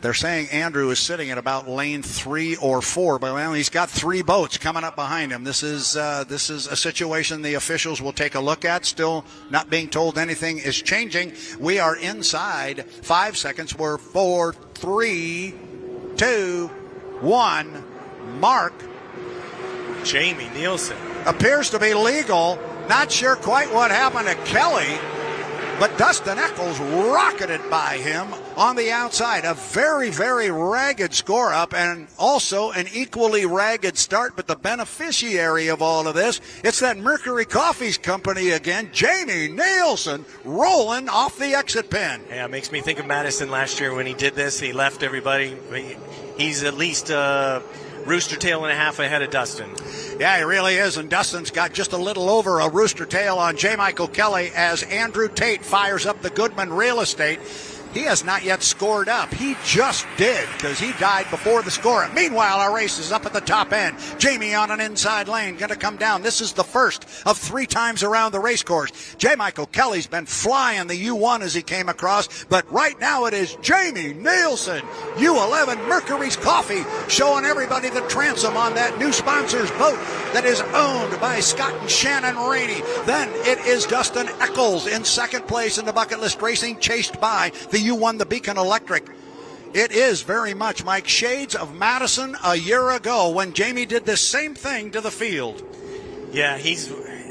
They're saying Andrew is sitting at about lane 3 or 4, but well, he's got 3 boats coming up behind him. This is a situation the officials will take a look at. Still not being told anything is changing. We are inside 5 seconds. We're 4, 3, 2, 1. Mark. Jamie Nielsen. Appears to be legal. Not sure quite what happened to Kelly, but Dustin Eccles rocketed by him on the outside. A very, very ragged score up, and also an equally ragged start. But the beneficiary of all of this, it's that Mercury Coffees Company again, Jamie Nielsen, rolling off the exit pin. Yeah, it makes me think of Madison last year when he did this. He left everybody. He's at least rooster tail and a half ahead of Dustin. Yeah, he really is, and Dustin's got just a little over a rooster tail on J. Michael Kelly as Andrew Tate fires up the Goodman Real Estate. He has not yet scored up. He just did, because he died before the score. Meanwhile, our race is up at the top end. Jamie on an inside lane, going to come down. This is the first of 3 times around the race course. J. Michael Kelly's been flying the U1 as he came across, but right now it is Jamie Nielsen, U11 Mercury's Coffee, showing everybody the transom on that new sponsor's boat that is owned by Scott and Shannon Rainey. Then it is Dustin Eccles in second place in the Bucket List Racing, chased by the U1, the Beacon Electric. It is very much, Mike, shades of Madison a year ago when Jamie did the same thing to the field. Yeah, he's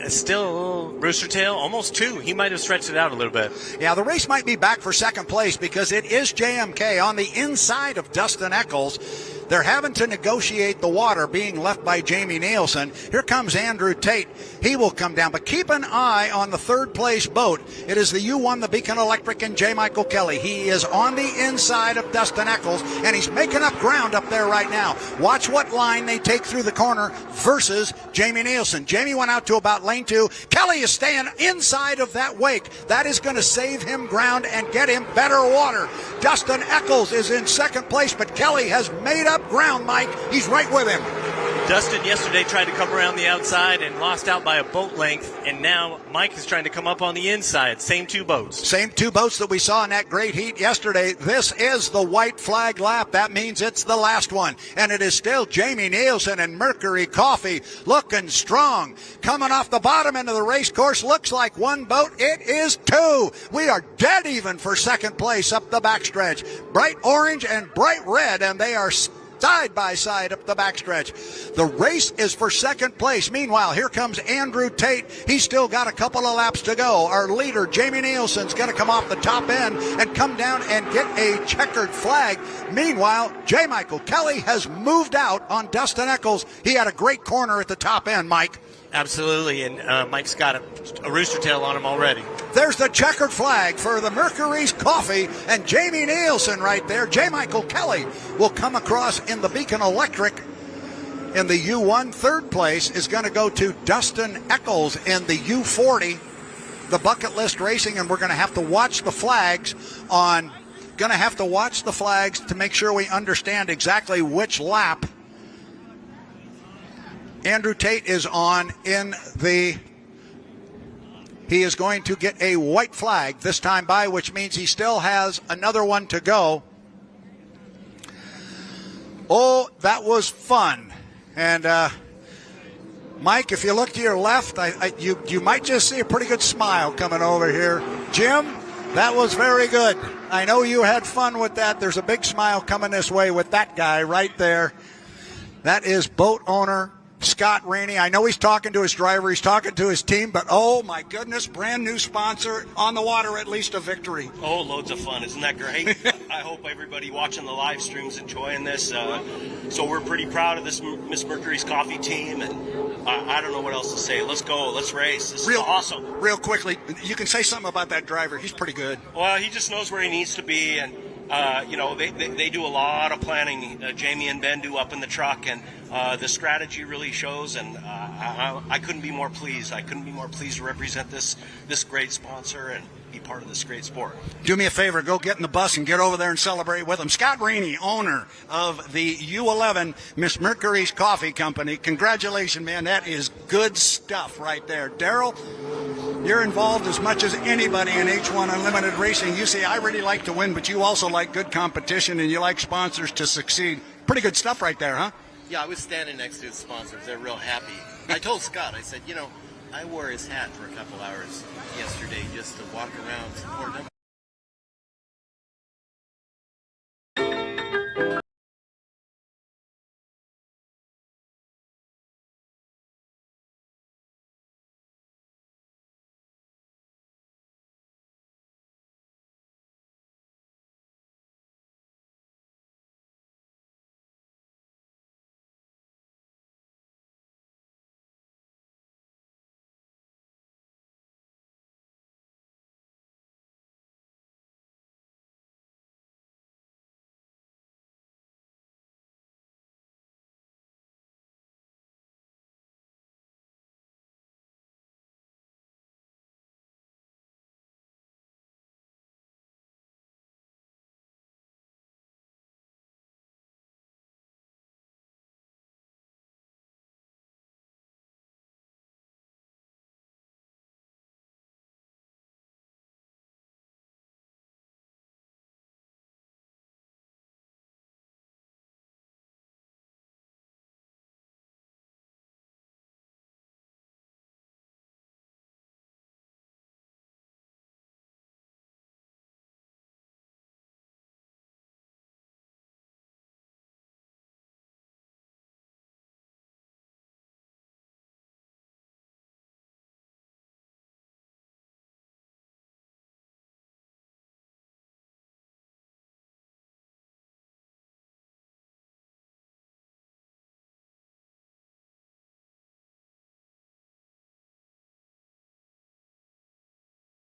still a little rooster tail, almost 2. He might have stretched it out a little bit. Yeah, the race might be back for second place because it is JMK on the inside of Dustin Eccles. They're having to negotiate the water being left by Jamie Nielsen. Here comes Andrew Tate. He will come down, but keep an eye on the third place boat. It is the U1, the Beacon Electric, and J. Michael Kelly. He is on the inside of Dustin Eccles, and he's making up ground up there right now. Watch what line they take through the corner versus Jamie Nielsen. Jamie went out to about lane 2. Kelly is staying inside of that wake. That is going to save him ground and get him better water. Dustin Eccles is in second place, but Kelly has made up ground, Mike. He's right with him. Dustin yesterday tried to come around the outside and lost out by a boat length, and now Mike is trying to come up on the inside. Same 2 boats. Same 2 boats that we saw in that great heat yesterday. This is the white flag lap. That means it's the last one. And it is still Jamie Nielsen and Mercury Coffee looking strong. Coming off the bottom end of the race course, looks like 1 boat. It is 2. We are dead even for second place up the backstretch. Bright orange and bright red, and they are side by side up the backstretch. The race is for second place. Meanwhile, here comes Andrew Tate. He's still got a couple of laps to go. Our leader, Jamie Nielsen's going to come off the top end and come down and get a checkered flag. Meanwhile, J. Michael Kelly has moved out on Dustin Eccles. He had a great corner at the top end, Mike. Absolutely, and Mike's got a rooster tail on him already. There's the checkered flag for the Mercury's Coffee, and Jamie Nielsen right there. J. Michael Kelly will come across in the Beacon Electric in the U1. Third place is going to go to Dustin Eccles in the U40, the Bucket List Racing, and we're going to have to watch the flags to make sure we understand exactly which lap Andrew Tate is on in the... He is going to get a white flag this time by, which means he still has another one to go. Oh, that was fun. And, Mike, if you look to your left, you might just see a pretty good smile coming over here. Jim, that was very good. I know you had fun with that. There's a big smile coming this way with that guy right there. That is boat owner Scott Rainey. I know he's talking to his driver, he's talking to his team, but oh my goodness, brand new sponsor on the water, at least a victory. Oh, loads of fun. Isn't that great? I hope everybody watching the live stream's enjoying this. So we're pretty proud of this Miss Mercury's Coffee team, and I don't know what else to say. Let's go. Let's race. This is awesome. Real quickly, you can say something about that driver. He's pretty good. Well, he just knows where he needs to be, and they do a lot of planning. Jamie and Ben do up in the truck, and the strategy really shows. And I couldn't be more pleased. I couldn't be more pleased to represent this great sponsor and be part of this great sport. Do me a favor, go get in the bus and get over there and celebrate with them. Scott Rainey, owner of the U11 Miss Mercury's Coffee Company. Congratulations, man. That is good stuff right there. Daryl, you're involved as much as anybody in H1 Unlimited Racing. You say, I really like to win, but you also like good competition and you like sponsors to succeed. Pretty good stuff right there, huh? Yeah, I was standing next to the sponsors. They're real happy. I told Scott, I said, I wore his hat for a couple hours yesterday just to walk around and support them.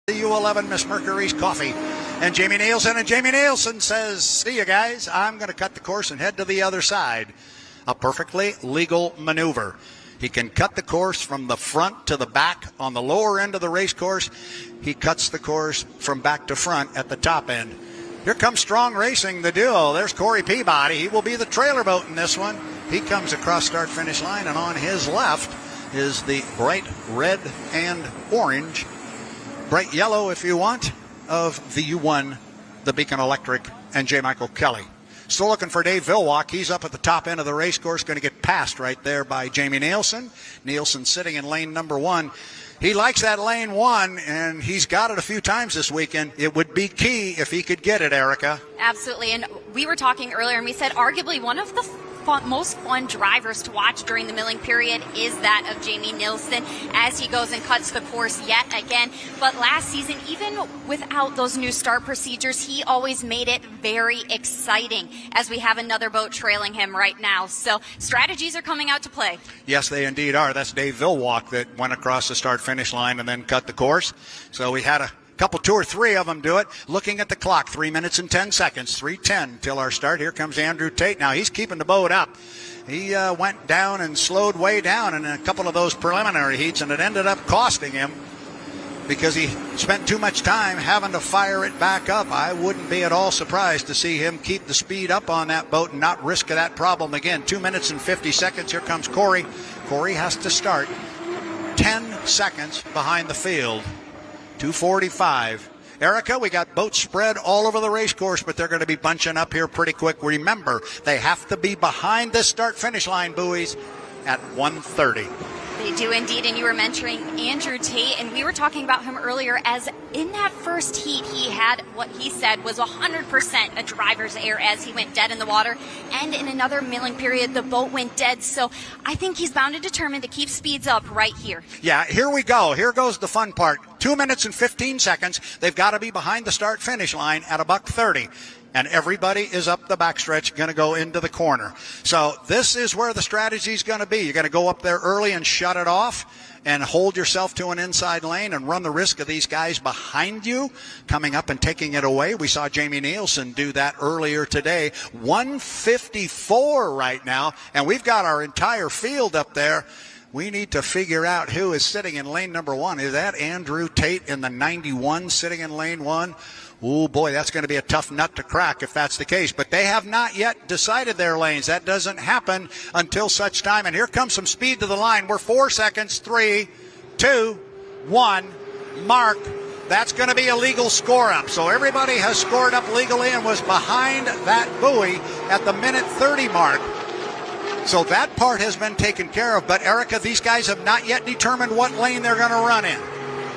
The U11 Miss Mercury's Coffee and Jamie Nielsen. And Jamie Nielsen says, see you guys, I'm going to cut the course and head to the other side. A perfectly legal maneuver. He can cut the course from the front to the back on the lower end of the race course. He cuts the course from back to front at the top end. Here comes Strong Racing, the duo. There's Corey Peabody. He will be the trailer boat in this one. He comes across start-finish line, and on his left is the bright red and orange, bright yellow if you want, of the U1, the Beacon Electric, and J. Michael Kelly. Still looking for Dave Villwalk. He's up at the top end of the race course, going to get passed right there by Jamie Nielsen. Nielsen sitting in lane number 1. He likes that lane 1, and he's got it a few times this weekend. It would be key if he could get it, Erica. Absolutely. And we were talking earlier, and we said arguably one of the most fun drivers to watch during the milling period is that of Jamie Nielsen as he goes and cuts the course yet again. But last season, even without those new start procedures, he always made it very exciting as we have another boat trailing him right now. So strategies are coming out to play. Yes, they indeed are. That's Dave Villwalk that went across the start-finish line and then cut the course. So we had a couple, 2 or 3 of them do it. Looking at the clock, 3 minutes and 10 seconds, 3:10 till our start. Here comes Andrew Tate. Now he's keeping the boat up. He went down and slowed way down in a couple of those preliminary heats, and it ended up costing him because he spent too much time having to fire it back up. I wouldn't be at all surprised to see him keep the speed up on that boat and not risk that problem again. 2 minutes and 50 seconds. Here comes Corey. Corey has to start 10 seconds behind the field. 2:45. Erica, we got boats spread all over the race course, but they're going to be bunching up here pretty quick. Remember, they have to be behind the start-finish line buoys at 1:30. They do indeed, and you were mentioning Andrew Tate, and we were talking about him earlier as in that first heat he had what he said was 100% a driver's error as he went dead in the water, and in another milling period the boat went dead. So I think he's bound and determined to keep speeds up right here. Yeah, here we go. Here goes the fun part. 2 minutes and 15 seconds. They've got to be behind the start-finish line at $1:30. And everybody is up the backstretch, going to go into the corner. So this is where the strategy is going to be. You're going to go up there early and shut it off, and hold yourself to an inside lane and run the risk of these guys behind you coming up and taking it away. We saw Jamie Nielsen do that earlier today. 154 right now, and we've got our entire field up there. We need to figure out who is sitting in lane number 1. Is that Andrew Tate in the 91 sitting in lane 1? Oh, boy, that's going to be a tough nut to crack if that's the case. But they have not yet decided their lanes. That doesn't happen until such time. And here comes some speed to the line. We're 4 seconds. 3, 2, 1. Mark. That's going to be a legal score up. So everybody has scored up legally and was behind that buoy at the minute 30 mark. So that part has been taken care of. But, Erica, these guys have not yet determined what lane they're going to run in.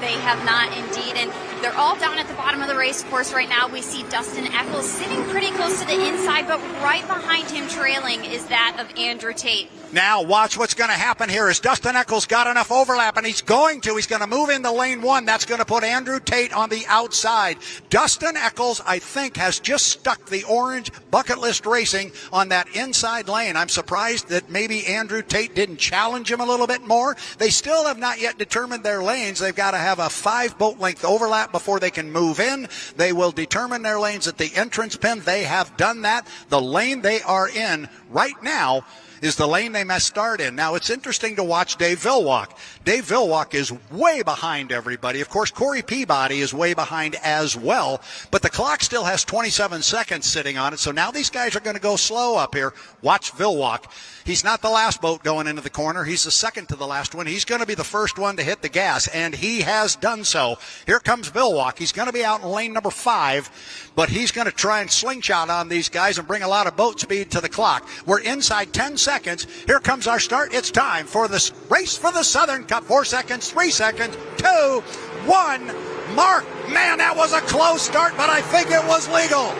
They have not indeed, and they're all down at the bottom of the race course right now. We see Dustin Eccles sitting pretty close to the inside, but right behind him trailing is that of Andrew Tate. Now watch what's going to happen here. Is Dustin Eccles got enough overlap, and he's going to move into lane 1. That's going to put Andrew Tate on the outside. Dustin Eccles, I think, has just stuck the orange Bucket List Racing on that inside lane. I'm surprised that maybe Andrew Tate didn't challenge him a little bit more. They still have not yet determined their lanes. They've got to have a 5 boat length overlap before they can move in. They will determine their lanes at the entrance pin. They have done that. The lane they are in right now is the lane they must start in. Now, it's interesting to watch Dave Villwock. Dave Villwock is way behind everybody. Of course, Corey Peabody is way behind as well, but the clock still has 27 seconds sitting on it, so now these guys are going to go slow up here. Watch Villwock. He's not the last boat going into the corner. He's the second to the last one. He's going to be the first one to hit the gas, and he has done so. Here comes Villwock. He's going to be out in lane number 5, but he's going to try and slingshot on these guys and bring a lot of boat speed to the clock. We're inside 10 seconds. Here comes our start. It's time for the race for the Southern Cup. 4 seconds, 3 seconds, 2, 1. Mark. Man, that was a close start, but I think it was legal.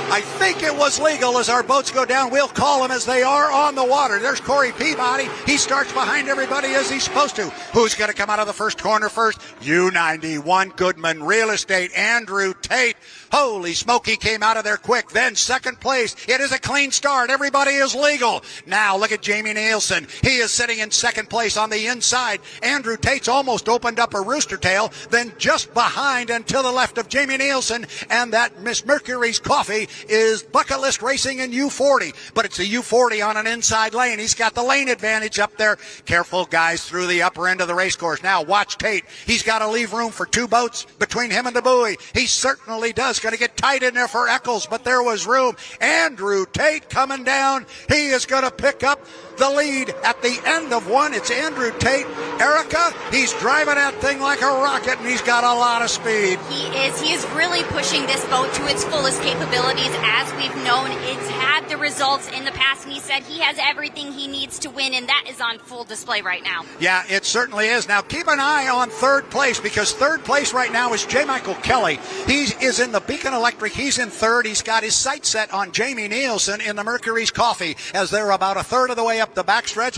I think it was legal as our boats go down. We'll call them as they are on the water. There's Corey Peabody. He starts behind everybody as he's supposed to. Who's going to come out of the first corner first? U91 Goodman Real Estate. Andrew Tate. Holy smoke, he came out of there quick. Then second place. It is a clean start. Everybody is legal. Now look at Jamie Nielsen. He is sitting in second place on the inside. Andrew Tate's almost opened up a rooster tail. Then just behind and to the left of Jamie Nielsen and that Miss Mercury's Coffee is Bucket List Racing in U40. But it's a U40 on an inside lane. He's got the lane advantage up there. Careful, guys, through the upper end of the race course. Now watch Tate. He's got to leave room for 2 boats between him and the buoy. He certainly does. Going to get tight in there for Eccles, but there was room. Andrew Tate coming down. He is going to pick up the lead at the end of one. It's Andrew Tate. Erica, he's driving that thing like a rocket, and he's got a lot of speed. He is. He is really pushing this boat to its fullest capabilities. As we've known, it's had the results in the past, and he said he has everything he needs to win, and that is on full display right now. Yeah, it certainly is. Now, keep an eye on third place, because third place right now is J. Michael Kelly. He is in the Beacon Electric. He's in third. He's got his sights set on Jamie Nielsen in the Mercury's Coffee as they're about a third of the way up the backstretch.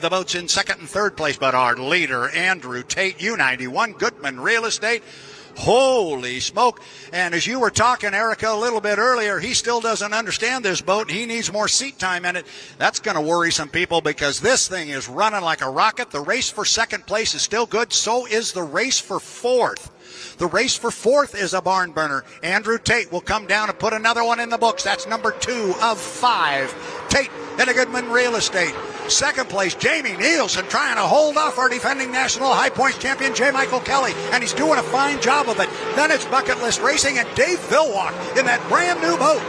The boats in second and third place, but our leader, Andrew Tate, U91 Goodman Real Estate. Holy smoke. And as you were talking, Erica, a little bit earlier, he still doesn't understand this boat. He needs more seat time in it. That's going to worry some people because this thing is running like a rocket. The race for second place is still good. So is the race for fourth. The race for fourth is a barn burner. Andrew Tate will come down and put another one in the books. That's number 2 of 5. Tate in a Goodman Real Estate. Second place, Jamie Nielsen trying to hold off our defending national high points champion, J. Michael Kelly, and he's doing a fine job of it. Then it's Bucket List Racing and Dave Villwock in that brand new boat.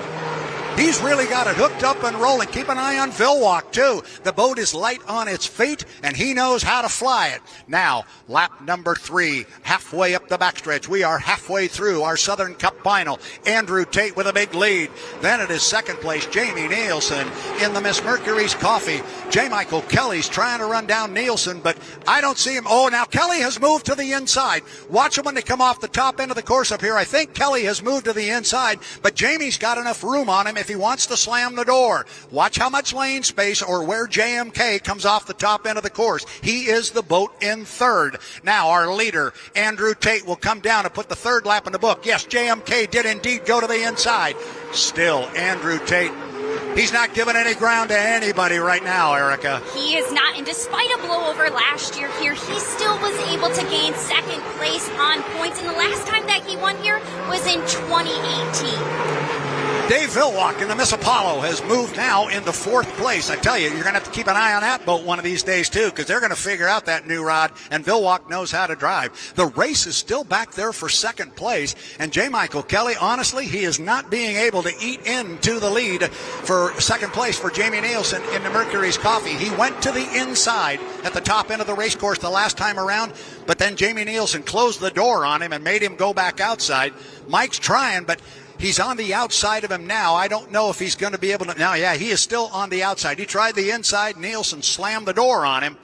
He's really got it hooked up and rolling. Keep an eye on Villwock, too. The boat is light on its feet, and he knows how to fly it. Now, lap number 3, halfway up the backstretch. We are halfway through our Southern Cup final. Andrew Tate with a big lead. Then it is second place, Jamie Nielsen in the Miss Mercury's Coffee. J. Michael Kelly's trying to run down Nielsen, but I don't see him. Oh, now Kelly has moved to the inside. Watch him when they come off the top end of the course up here. I think Kelly has moved to the inside, but Jamie's got enough room on him if he wants to slam the door. Watch how much lane space or where JMK comes off the top end of the course. He is the boat in third. Now our leader, Andrew Tate, will come down and put the third lap in the book. Yes, JMK did indeed go to the inside. Still, Andrew Tate He's not giving any ground to anybody right now, Erica. He is not, and despite a blowover last year here, he still was able to gain second place on points, and the last time that he won here was in 2018. Dave Villwock in the Miss Apollo has moved now into 4th place. I tell you, you're going to have to keep an eye on that boat one of these days, too, because they're going to figure out that new rod, and Villwock knows how to drive. The race is still back there for 2nd place, and J. Michael Kelly, honestly, he is not being able to eat into the lead for 2nd place for Jamie Nielsen in the Mercury's Coffee. He went to the inside at the top end of the race course the last time around, but then Jamie Nielsen closed the door on him and made him go back outside. Mike's trying, but he's on the outside of him now. I don't know if he's going to be able to. Now, yeah, he is still on the outside. He tried the inside. Nielsen slammed the door on him.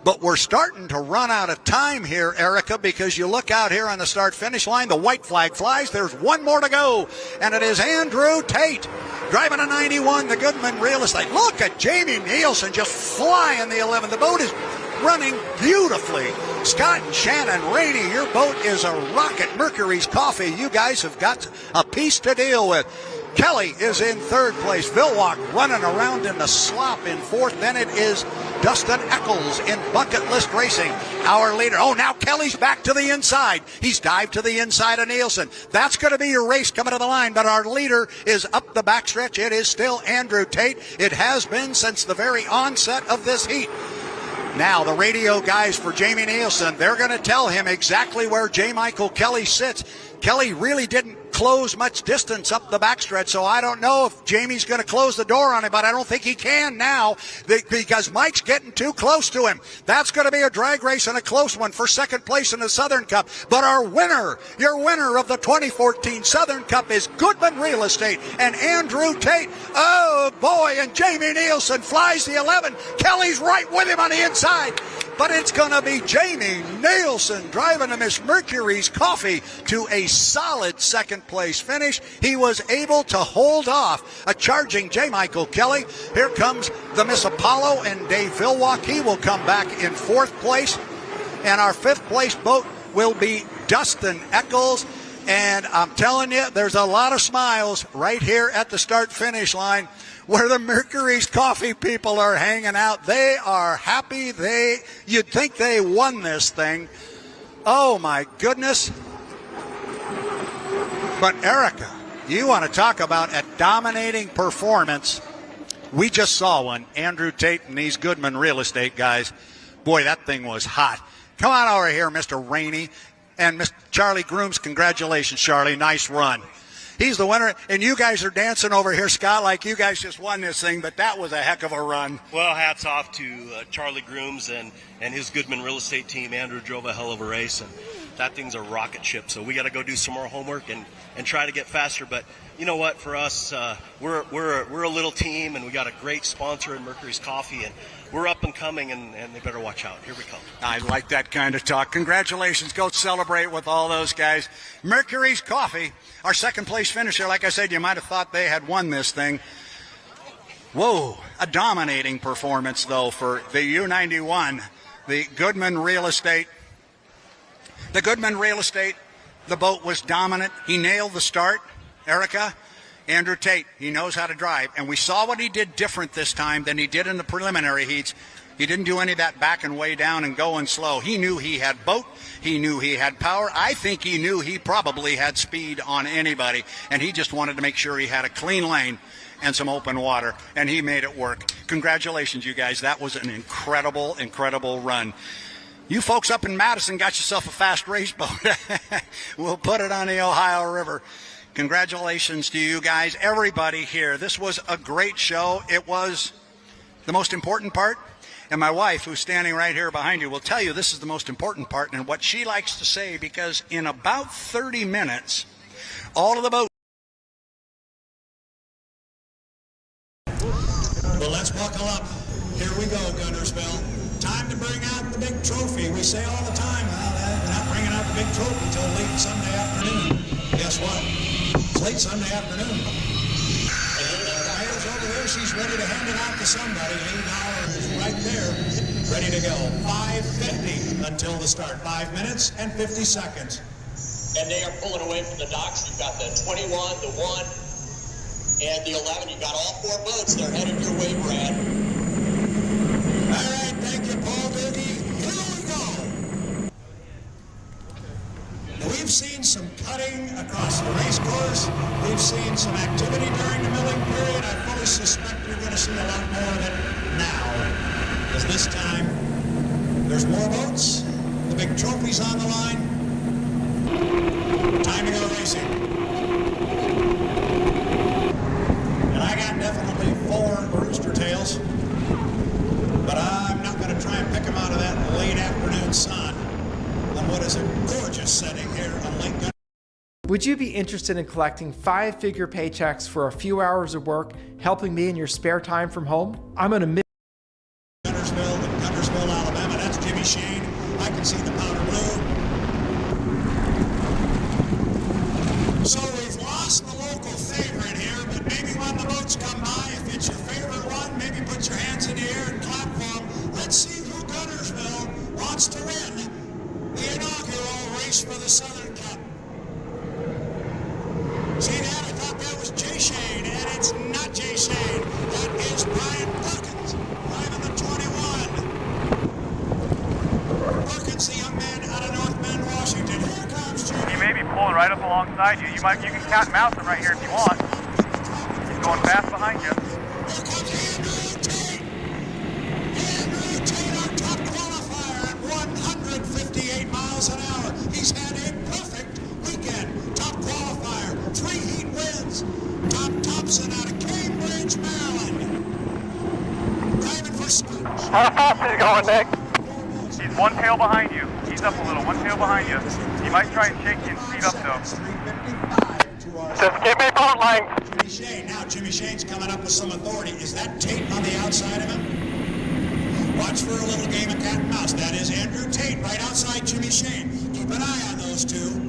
But we're starting to run out of time here, Erica, because you look out here on the start-finish line. The white flag flies. There's one more to go, and it is Andrew Tate driving a 91, the Goodman Real Estate. Look at Jamie Nielsen just flying the 11. The boat is running beautifully. Scott and Shannon Rainey, your boat is a rocket. Mercury's Coffee, you guys have got a piece to deal with. Kelly is in 3rd place. Villwock running around in the slop in 4th. Then it is Dustin Eccles in Bucket List Racing, our leader. Oh, now Kelly's back to the inside. He's dived to the inside of Nielsen. That's going to be your race coming to the line, but our leader is up the backstretch. It is still Andrew Tate. It has been since the very onset of this heat. Now, the radio guys for Jamie Nielsen, they're going to tell him exactly where J. Michael Kelly sits. Kelly really didn't close much distance up the backstretch, so I don't know if Jamie's going to close the door on him, but I don't think he can now because Mike's getting too close to him. That's going to be a drag race and a close one for 2nd place in the Southern Cup. But our winner, your winner of the 2014 Southern Cup is Goodman Real Estate and Andrew Tate. Oh, boy, and Jamie Nielsen flies the 11. Kelly's right with him on the inside. But it's going to be Jamie Nielsen driving the Miss Mercury's Coffee to a solid 2nd place finish. He was able to hold off a charging J. Michael Kelly. Here comes the Miss Apollo and Dave Villwock. He will come back in 4th place. And our 5th place boat will be Dustin Eccles. And I'm telling you, there's a lot of smiles right here at the start-finish line where the Mercury's Coffee people are hanging out. They are happy. You'd think they won this thing. Oh, my goodness. But, Erica, you want to talk about a dominating performance. We just saw one. Andrew Tate and these Goodman Real Estate guys. Boy, that thing was hot. Come on over here, Mr. Rainey. And Mr. Charlie Grooms, congratulations, Charlie. Nice run. He's the winner, and you guys are dancing over here, Scott, like you guys just won this thing, but that was a heck of a run. Well, hats off to Charlie Grooms and his Goodman Real Estate team. Andrew drove a hell of a race, and that thing's a rocket ship, so we got to go do some more homework and try to get faster. But you know what? For us, we're a little team, and we got a great sponsor in Mercury's Coffee, and we're up and coming, and they better watch out. Here we come. I like that kind of talk. Congratulations. Go celebrate with all those guys. Mercury's Coffee, our 2nd place finisher. Like I said, you might have thought they had won this thing. Whoa, a dominating performance, though, for the U91, the Goodman Real Estate. The Goodman Real Estate, the boat was dominant. He nailed the start. Erica, Andrew Tate, he knows how to drive. And we saw what he did different this time than he did in the preliminary heats. He didn't do any of that backing way down and going slow. He knew he had boat. He knew he had power. I think he knew he probably had speed on anybody. And he just wanted to make sure he had a clean lane and some open water. And he made it work. Congratulations, you guys. That was an incredible, incredible run. You folks up in Madison got yourself a fast race boat. We'll put it on the Ohio River. Congratulations to you guys, everybody here. This was a great show. It was the most important part. And my wife, who's standing right here behind you, will tell you this is the most important part and what she likes to say, because in about 30 minutes, all of the boats. Well, let's buckle up. Here we go, Gunnersville. Time to bring out the big trophy. We say all the time, well, we're not bringing out the big trophy until late Sunday afternoon. Guess what? It's late Sunday afternoon. And Mayor's over there. She's ready to hand it out to somebody. $8 is right there, ready to go. 5:50 until the start. 5 minutes and 50 seconds. And they are pulling away from the docks. You've got the 21, the 1, and the 11. You got all 4 boats. They're headed your way, Brad. All right, thank you, Paul Doogie. Here we go. We've seen some cutting across the race course. We've seen some activity during the milling period. I fully suspect you're going to see a lot more of it now. Because this time, there's more boats. The big trophy's on the line. Time to go racing. And I got definitely 4 rooster tails. But I'm not going to try and pick them out of that late afternoon sun on what is a gorgeous setting here on Lake Guntersville. Would you be interested in collecting 5-figure paychecks for a few hours of work, helping me in your spare time from home? I'm an Guntersville, Alabama. That's Jimmy Shane. I can see the powder blue. So we've lost the local favorite here, but maybe when the boats come by, if it's your favorite one, maybe put your hands in the air and clap for them. Let's see who Guntersville wants to win the inaugural race for the Southern Cup. See that? I thought that was Jay Shane, and it's not Jay Shane. That is Brian Perkins, driving the 21. Perkins, the young man out of North Bend, Washington. Here comes Jimmy. He may be pulling right up alongside you. You can cat and mouse him right here if you want. He's going fast behind you. Here comes Andrew Tate. Andrew Tate, our top qualifier at 158 miles an hour. He's had a perfect weekend. Top qualifier, 3 heat wins. Tom Thompson out of Cambridge, Maryland. Driving for Scooch. How fast is he going, Nick? He's 1 tail behind you. He's up a little, 1 tail behind you. He might try and shake you and speed up though. Just give me boat length. Jimmy Shane. Now Jimmy Shane's coming up with some authority. Is that Tate on the outside of him? Watch for a little game of cat and mouse. That is Andrew Tate right outside Jimmy Shane. Keep an eye on those two.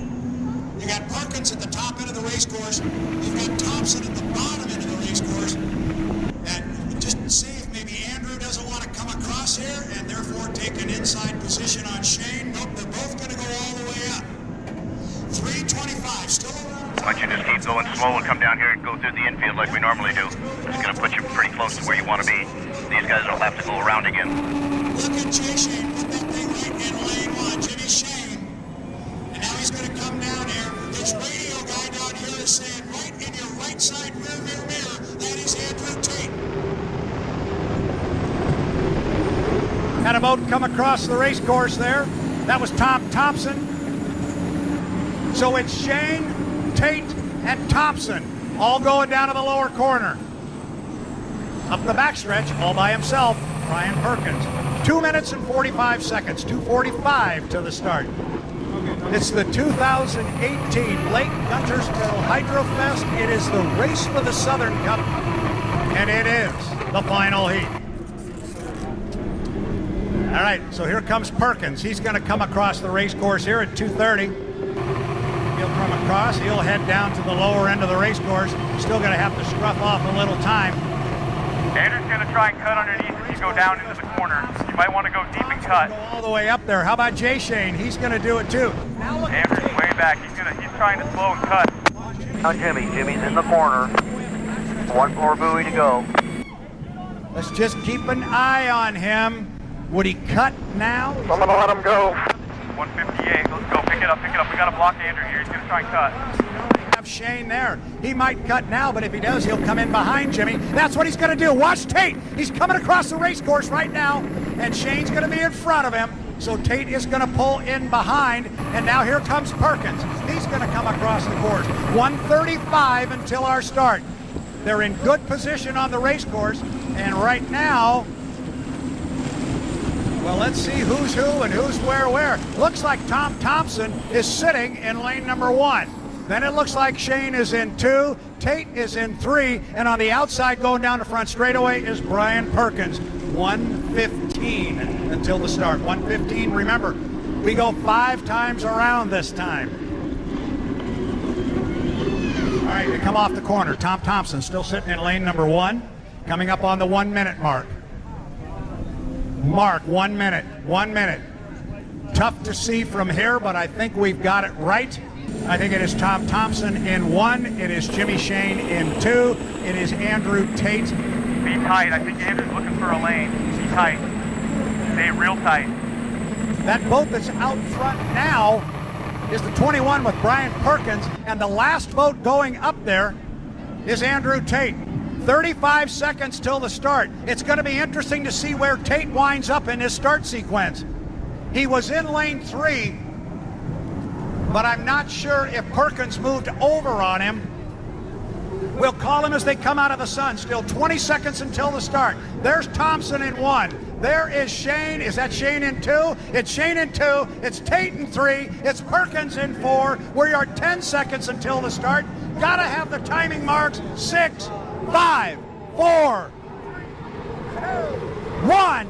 You got Perkins at the top end of the race course. You've got Thompson at the bottom end of the race course. And just see if maybe Andrew doesn't want to come across here and therefore take an inside position on Shane. Nope, they're both going to go all the way up. 325, still around. Why don't you just keep going slow and come down here and go through the infield like we normally do. It's going to put you pretty close to where you want to be. These guys will have to go around again. Look at Jay Shane, put that thing right in lane 1, Jimmy Shane. And now he's going to come down here. This radio guy down here is saying right in your right side rear mirror, that is Andrew Tate. Had a boat come across the race course there. That was Tom Thompson. So it's Shane, Tate, and Thompson all going down to the lower corner. Up the backstretch, all by himself, Brian Perkins. 2 minutes and 45 seconds, 2:45 to the start. It's the 2018 Lake Guntersville Hydrofest. It is the race for the Southern Cup, and it is the final heat. All right, so here comes Perkins. He's going to come across the race course here at 2:30. He'll come across. He'll head down to the lower end of the race course. Still going to have to scruff off a little time. Andrew's going to try and cut underneath if you go down into the corner. You might want to go deep and cut. Go all the way up there. How about Jay Shane? He's going to do it too. Andrew's way back. He's trying to slow and cut. Now Jimmy's in the corner. 1 more buoy to go. Let's just keep an eye on him. Would he cut now? I'm going to let him go. 158. Let's go. Pick it up. We got to block Andrew here. He's going to try and cut. Have Shane there. He might cut now, but if he does, he'll come in behind Jimmy. That's what he's going to do. Watch Tate. He's coming across the race course right now, and Shane's going to be in front of him. So Tate is going to pull in behind, and now here comes Perkins. He's going to come across the course. 1:35 until our start. They're in good position on the race course, and right now, well, let's see who's who and who's where. Looks like Tom Thompson is sitting in lane number 1. Then it looks like Shane is in 2, Tate is in 3, and on the outside going down the front straightaway is Brian Perkins. 1:15 until the start. 1:15, remember, we go 5 times around this time. All right, they come off the corner. Tom Thompson still sitting in lane number 1, coming up on the 1 minute mark. 1 minute. Tough to see from here, but I think we've got it right. I think it is Tom Thompson in 1. It is Jimmy Shane in 2. It is Andrew Tate. Be tight. I think Andrew's looking for a lane. Be tight. Stay real tight. That boat that's out front now is the 21 with Brian Perkins, and the last boat going up there is Andrew Tate. 35 seconds till the start. It's going to be interesting to see where Tate winds up in his start sequence. He was in lane 3, but I'm not sure if Perkins moved over on him. We'll call him as they come out of the sun. Still 20 seconds until the start. There's Thompson in 1. There is Shane. Is that Shane in 2? It's Shane in 2. It's Tate in 3. It's Perkins in 4. We are 10 seconds until the start. Gotta have the timing marks. 6, 5, 4, 1.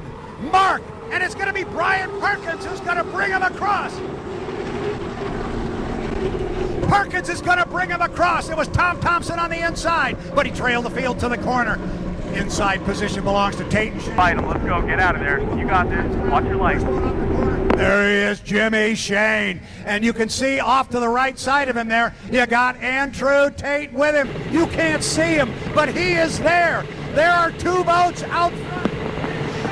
Mark. And it's going to be Brian Perkins who's going to bring him across. Perkins is going to bring him across. It was Tom Thompson on the inside, but he trailed the field to the corner. Inside position belongs to Tate. Fight him. Let's go. Get out of there. You got this. Watch your light. There he is, Jimmy Shane. And you can see off to the right side of him there, you got Andrew Tate with him. You can't see him, but he is there. There are 2 boats out front.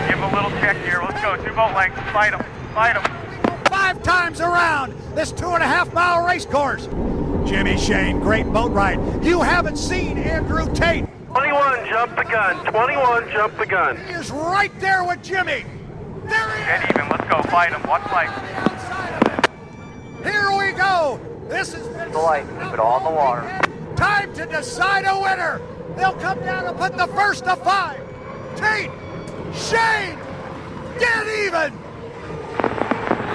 Give him a little check here. Let's go. 2 boat lengths. Fight him. Fight him. 5 times around this 2.5-mile race course. Jimmy Shane, great boat ride. You haven't seen Andrew Tate. 21, jump the gun. 21, jump the gun. He is right there with Jimmy. There he is. Get even. Let's go. Fight him. Watch light. Here we go. This is The light. Keep it all in the water. time to decide a winner. They'll come down and put the first of 5. Tate, Shane, get even.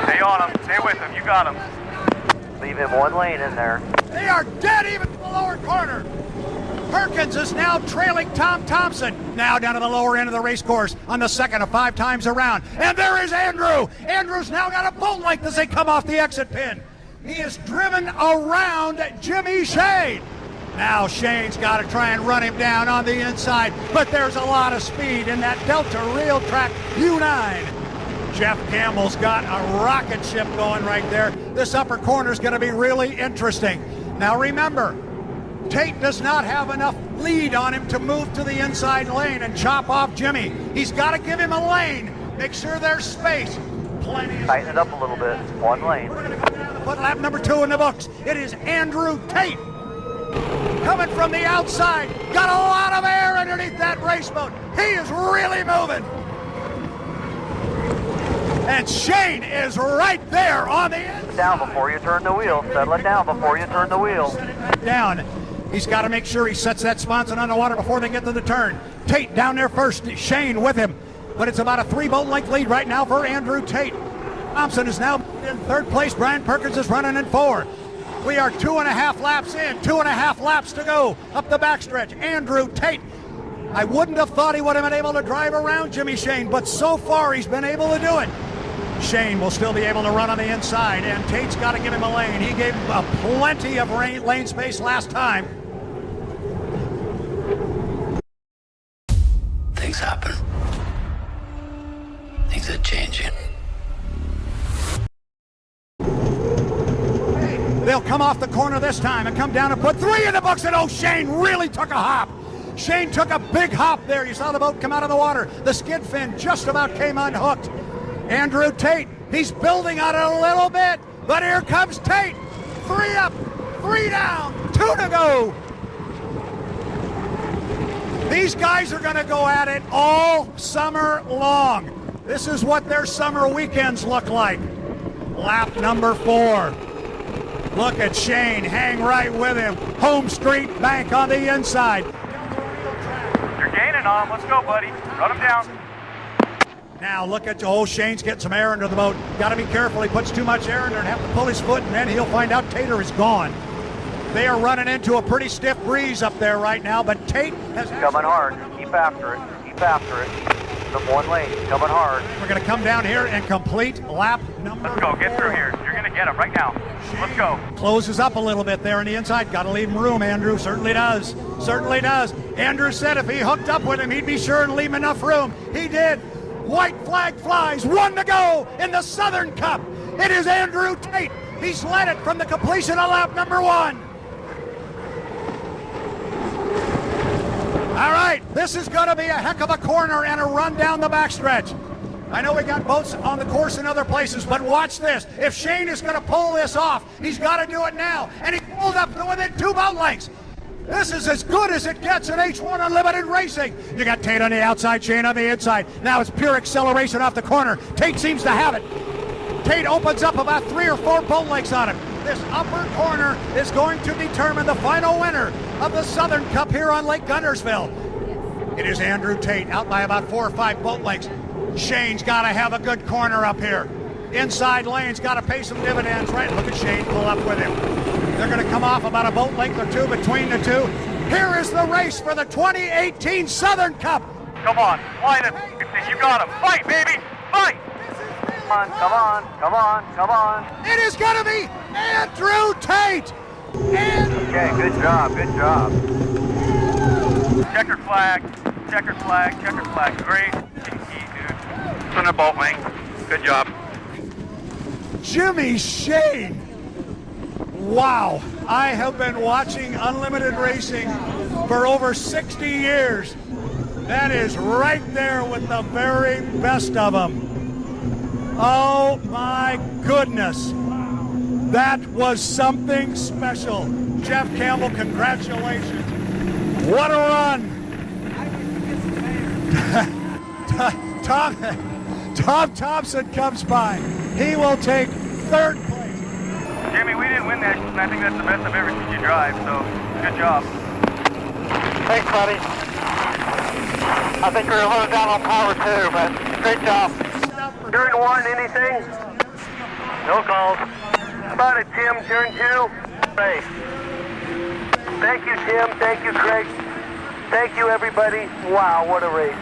Stay on him. Stay with him. You got him. Leave him 1 lane in there. They are dead even to the lower corner. Perkins is now trailing Tom Thompson. Now down to the lower end of the race course on the second of 5 times around. And there is Andrew. Andrew's now got a boat length as they come off the exit pin. He is driven around Jimmy Shane. Now Shane's got to try and run him down on the inside, but there's a lot of speed in that Delta Real Track U9. Jeff Campbell's got a rocket ship going right there. This upper corner is going to be really interesting. Now remember, Tate does not have enough lead on him to move to the inside lane and chop off Jimmy. He's got to give him a lane. Make sure there's space. Plenty of Tighten it up a little bit. 1 lane. We're going to come down and put lap number 2 in the books. It is Andrew Tate coming from the outside. Got a lot of air underneath that race boat. He is really moving. And Shane is right there on the end. Down before you turn the wheel. Settle it down before you turn the wheel. Down. He's got to make sure he sets that sponson on the water before they get to the turn. Tate down there first. Shane with him. But it's about a 3-boat length lead right now for Andrew Tate. Thompson is now in 3rd place. Brian Perkins is running in 4. We are 2.5 laps in. 2.5 laps to go up the backstretch. Andrew Tate. I wouldn't have thought he would have been able to drive around Jimmy Shane, but so far he's been able to do it. Shane will still be able to run on the inside, and Tate's got to give him a lane. He gave him plenty of lane space last time. Things happen. Things are changing. They'll come off the corner this time and come down and put 3 in the books, and oh, Shane really took a hop. Shane took a big hop there. You saw the boat come out of the water. The skid fin just about came unhooked. Andrew Tate, he's building on it a little bit, but here comes Tate. 3 up, 3 down, 2 to go. These guys are going to go at it all summer long. This is what their summer weekends look like. Lap number 4. Look at Shane, hang right with him. Home Street Bank on the inside. You're gaining on him. Let's go, buddy. Run him down. Now look at, oh, Shane's getting some air under the boat. Got to be careful. He puts too much air in there and have to pull his foot, and then he'll find out Tater is gone. They are running into a pretty stiff breeze up there right now, but Tate has... Coming hard. Keep after it. Keep after it. The 1 lane. Coming hard. We're going to come down here and complete lap number 4. Let's go. Get through here. You're going to get him right now. Let's go. Closes up a little bit there on the inside. Got to leave him room, Andrew. Certainly does. Certainly does. Andrew said if he hooked up with him, he'd be sure and leave him enough room. He did. White flag flies. 1 to go in the Southern Cup. It is Andrew Tate He's led it from the completion of lap number 1. All right, this is going to be a heck of a corner and a run down the backstretch. I know we got boats on the course in other places, but watch this. If Shane is going to pull this off, he's got to do it now. And he pulled up to within 2 boat lengths. This is as good as it gets in H1 Unlimited Racing. You got Tate on the outside, Shane on the inside. Now it's pure acceleration off the corner. Tate seems to have it. Tate opens up about 3 or 4 boat lengths on him. This upper corner is going to determine the final winner of the Southern Cup here on Lake Guntersville. It is Andrew Tate out by about 4 or 5 boat lengths. Shane's got to have a good corner up here. Inside lane's got to pay some dividends, right? Look at Shane pull up with him. They're going to come off about a boat length or 2 between the two. Here is the race for the 2018 Southern Cup. Come on, slide it. You got him. Fight, baby. Fight. Come on, come on, come on. It is going to be Andrew Tate. Okay, good job, good job. Checker flag, checker flag, checker flag. Great. Dude. From the boat length. Good job. Jimmy Shane. Wow. I have been watching Unlimited Racing for over 60 years. That is right there with the very best of them. Oh my goodness. That was something special. Jeff Campbell, congratulations. What a run. Tom Thompson comes by. He will take 3rd place. Jimmy, we didn't win that, and I think that's the best I've ever seen you drive, so good job. Thanks, buddy. I think we're a little down on power too, but great job. Turn 1, anything? No calls. How about it, Tim? Turn 2? Great. Thank you, Tim. Thank you, Craig. Thank you, everybody. Wow, what a race.